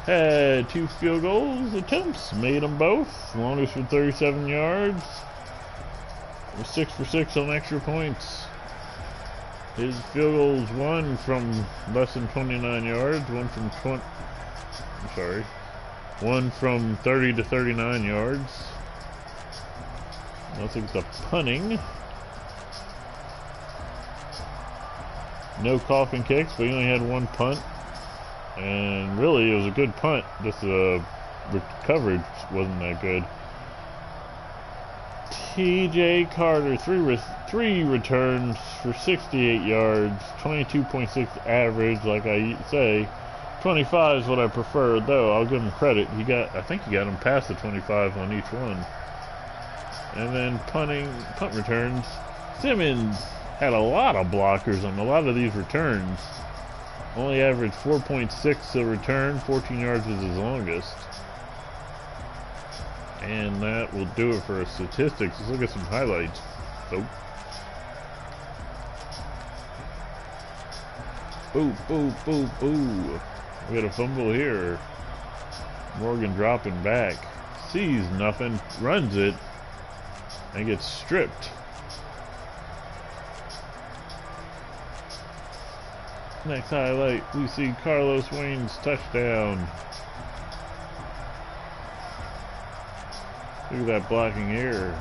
had 2 field goals attempts, made them both. Longest for 37 yards. 6 for 6 on extra points. His field goals, 1 from less than 29 yards, 1 from 1 from 30 to 39 yards. Let's look at the punting. No coffin kicks, but he only had 1 punt. And really, it was a good punt. Just the coverage wasn't that good. T.J. Carter, 3 returns for 68 yards, 22.6 average, like I say. 25 is what I prefer, though. I'll give him credit. I think he got him past the 25 on each one. And then punt returns. Simmons had a lot of blockers on a lot of these returns. Only averaged 4.6 a return. 14 yards was his longest. And that will do it for statistics. Let's look at some highlights. Boo. We got a fumble here. Morgan dropping back. Sees nothing. Runs it. And gets stripped. Next highlight, we see Carlos Wayne's touchdown. Look at that blocking here.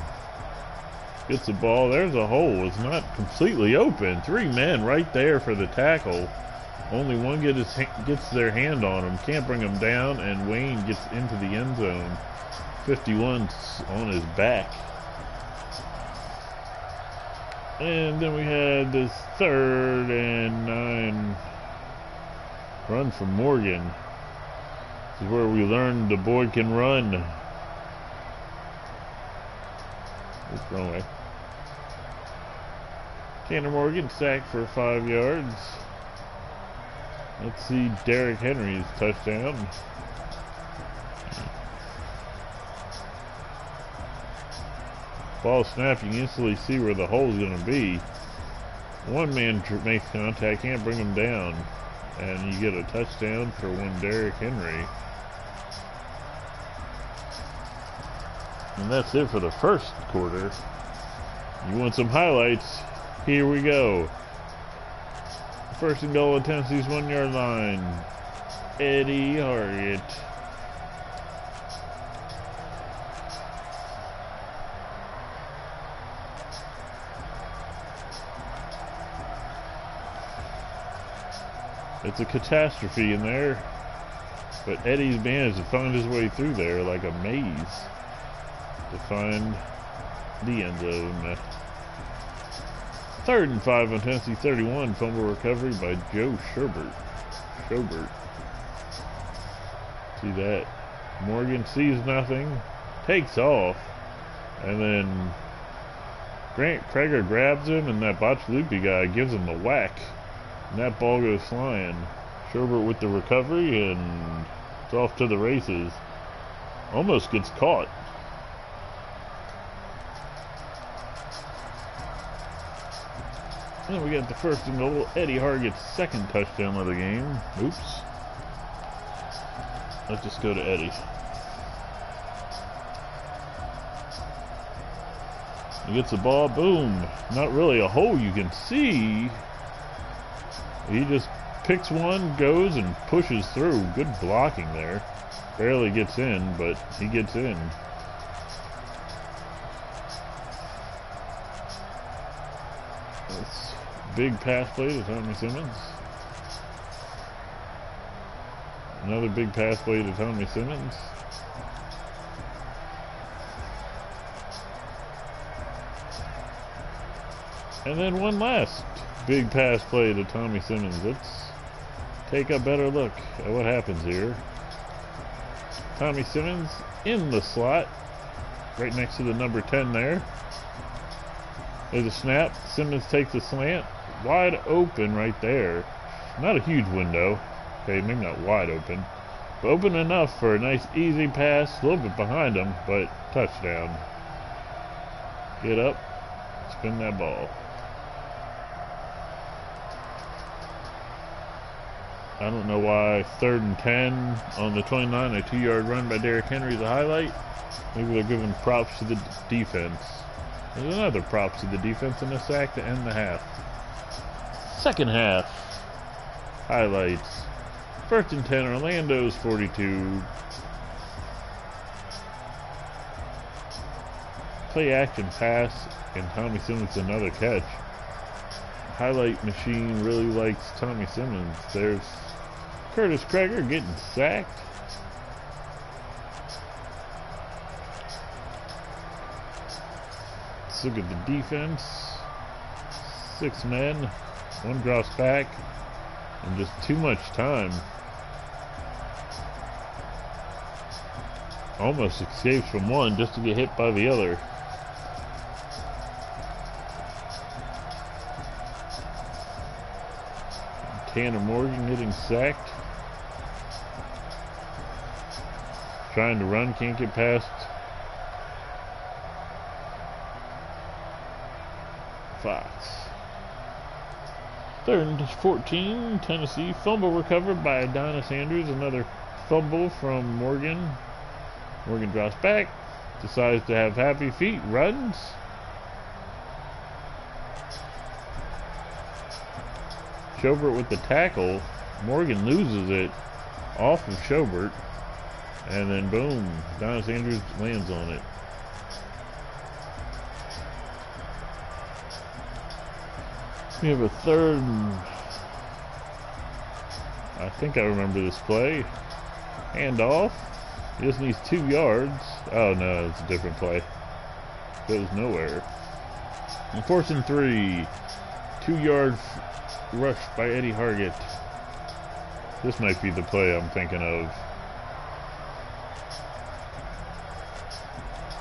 Gets the ball. There's a hole. It's not completely open. 3 men right there for the tackle. Only one gets their hand on him. Can't bring him down, and Wayne gets into the end zone. 51's on his back. And then we had this 3rd and 9 run from Morgan. This is where we learned the boy can run. Oops, wrong way. Tanner Morgan sacked for 5 yards. Let's see Derrick Henry's touchdown. Ball snap, you can instantly see where the hole is going to be. One man makes contact, can't bring him down. And you get a touchdown for one Derrick Henry. And that's it for the first quarter. You want some highlights? Here we go. First and goal at Tennessee's 1 yard line. Eddie Hargett. It's a catastrophe in there, but Eddie's managed to find his way through there like a maze to find the end zone. 3rd and 5 on Tennessee 31. Fumble recovery by Joe Schobert. See that? Morgan sees nothing, takes off, and then Grant Krager grabs him, and that botch loopy guy gives him a whack. And that ball goes flying. Schobert with the recovery, and it's off to the races. Almost gets caught. And then we got the first and goal. Eddie Hargett's 2nd touchdown of the game. Oops. Let's just go to Eddie. He gets the ball. Boom. Not really a hole you can see. He just picks one, goes, and pushes through. Good blocking there. Barely gets in, but he gets in. That's big pass play to Tommy Simmons. Another big pass play to Tommy Simmons. And then one last big pass play to Tommy Simmons. Let's take a better look at what happens here. Tommy Simmons in the slot, right next to the number 10 there. There's a snap. Simmons takes a slant. Wide open right there. Not a huge window. Okay, maybe not wide open, but open enough for a nice easy pass. A little bit behind him, but touchdown. Get up, spin that ball. I don't know why 3rd and 10 on the 29, a 2-yard run by Derrick Henry is a highlight. Maybe they're giving props to the defense. There's another props to the defense and a sack to end the half. Second half highlights. 1st and 10, Orlando's 42. Play action pass, and Tommy Simmons another catch. Highlight machine really likes Tommy Simmons. There's Curtis Krager getting sacked. Let's look at the defense. 6 men, 1 drops back, and just too much time. Almost escapes from one just to get hit by the other. Tanner Morgan getting sacked. Trying to run, can't get past Fox. 3rd and 14, Tennessee. Fumble recovered by Adonis Andrews. Another fumble from Morgan. Morgan drops back, decides to have happy feet, runs. Schobert with the tackle. Morgan loses it off of Schobert. And then boom, Adonis Andrews lands on it. We have a 3rd and I think I remember this play. Handoff. He just needs 2 yards. Oh no, it's a different play. Goes nowhere. And 4th and 3. 2-yard rush by Eddie Hargett. This might be the play I'm thinking of.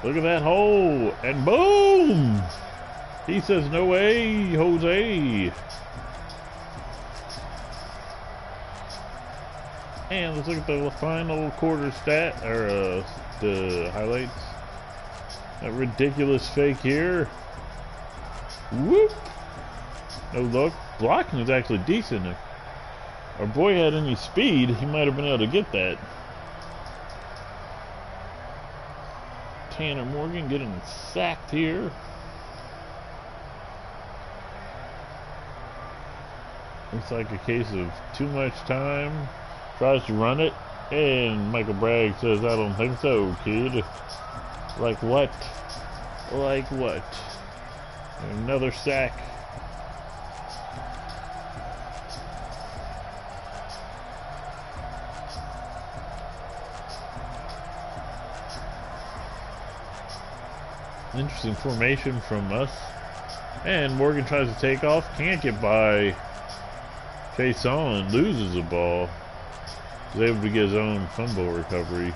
Look at that hole, and boom! He says, no way, Jose. And let's look at the final quarter stat, or the highlights. That ridiculous fake here. Whoop! No look. Blocking is actually decent. If our boy had any speed, he might have been able to get that. Tanner Morgan getting sacked here. Looks like a case of too much time. Tries to run it, and Michael Bragg says, I don't think so, kid. Like what? Like what? Another sack. Interesting formation from us. And Morgan tries to take off. Can't get by Chase on. Loses the ball. He's able to get his own fumble recovery.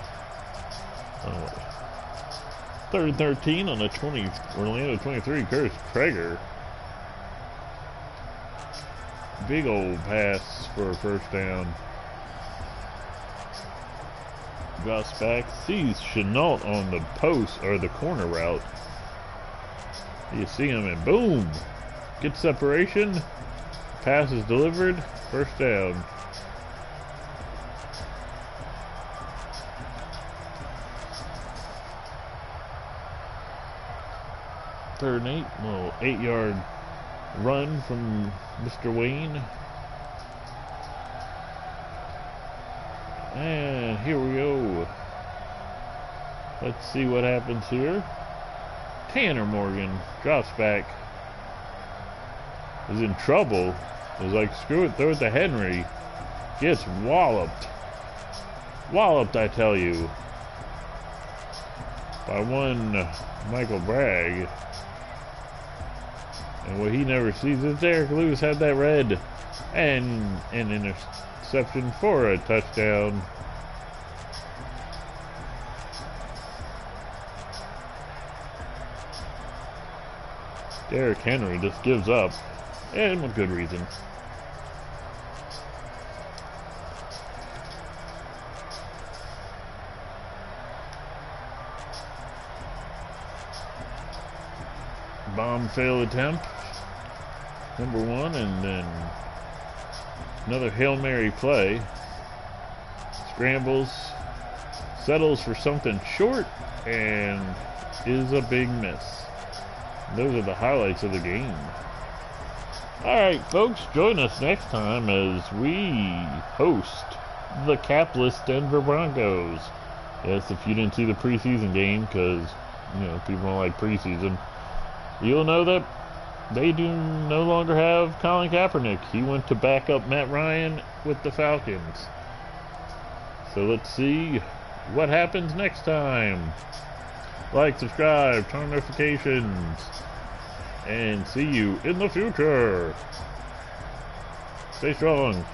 3rd and 13 on the Orlando 23. Curtis Krager. Big old pass for a 1st down. Drops back. Sees Chenault on the post, or the corner route. You see him, and boom! Gets separation. Pass is delivered. 1st down. Third and 8. Little 8-yard run from Mr. Wayne. And here we go. Let's see what happens here. Tanner Morgan drops back. Is in trouble. Is like, screw it, throw it to Henry. Gets walloped. Walloped, I tell you. By one Michael Bragg. And what he never sees is Derek Lewis had that red. And an interception for a touchdown. Derrick Henry just gives up, and with good reason. Bomb fail attempt, number 1, and then another Hail Mary play. Scrambles, settles for something short, and is a big miss. Those are the highlights of the game. Alright, folks, join us next time as we host the capless Denver Broncos. Yes, if you didn't see the preseason game, because, you know, people don't like preseason, you'll know that they do no longer have Colin Kaepernick. He went to back up Matt Ryan with the Falcons. So let's see what happens next time. Like, subscribe, turn notifications, and see you in the future. Stay strong.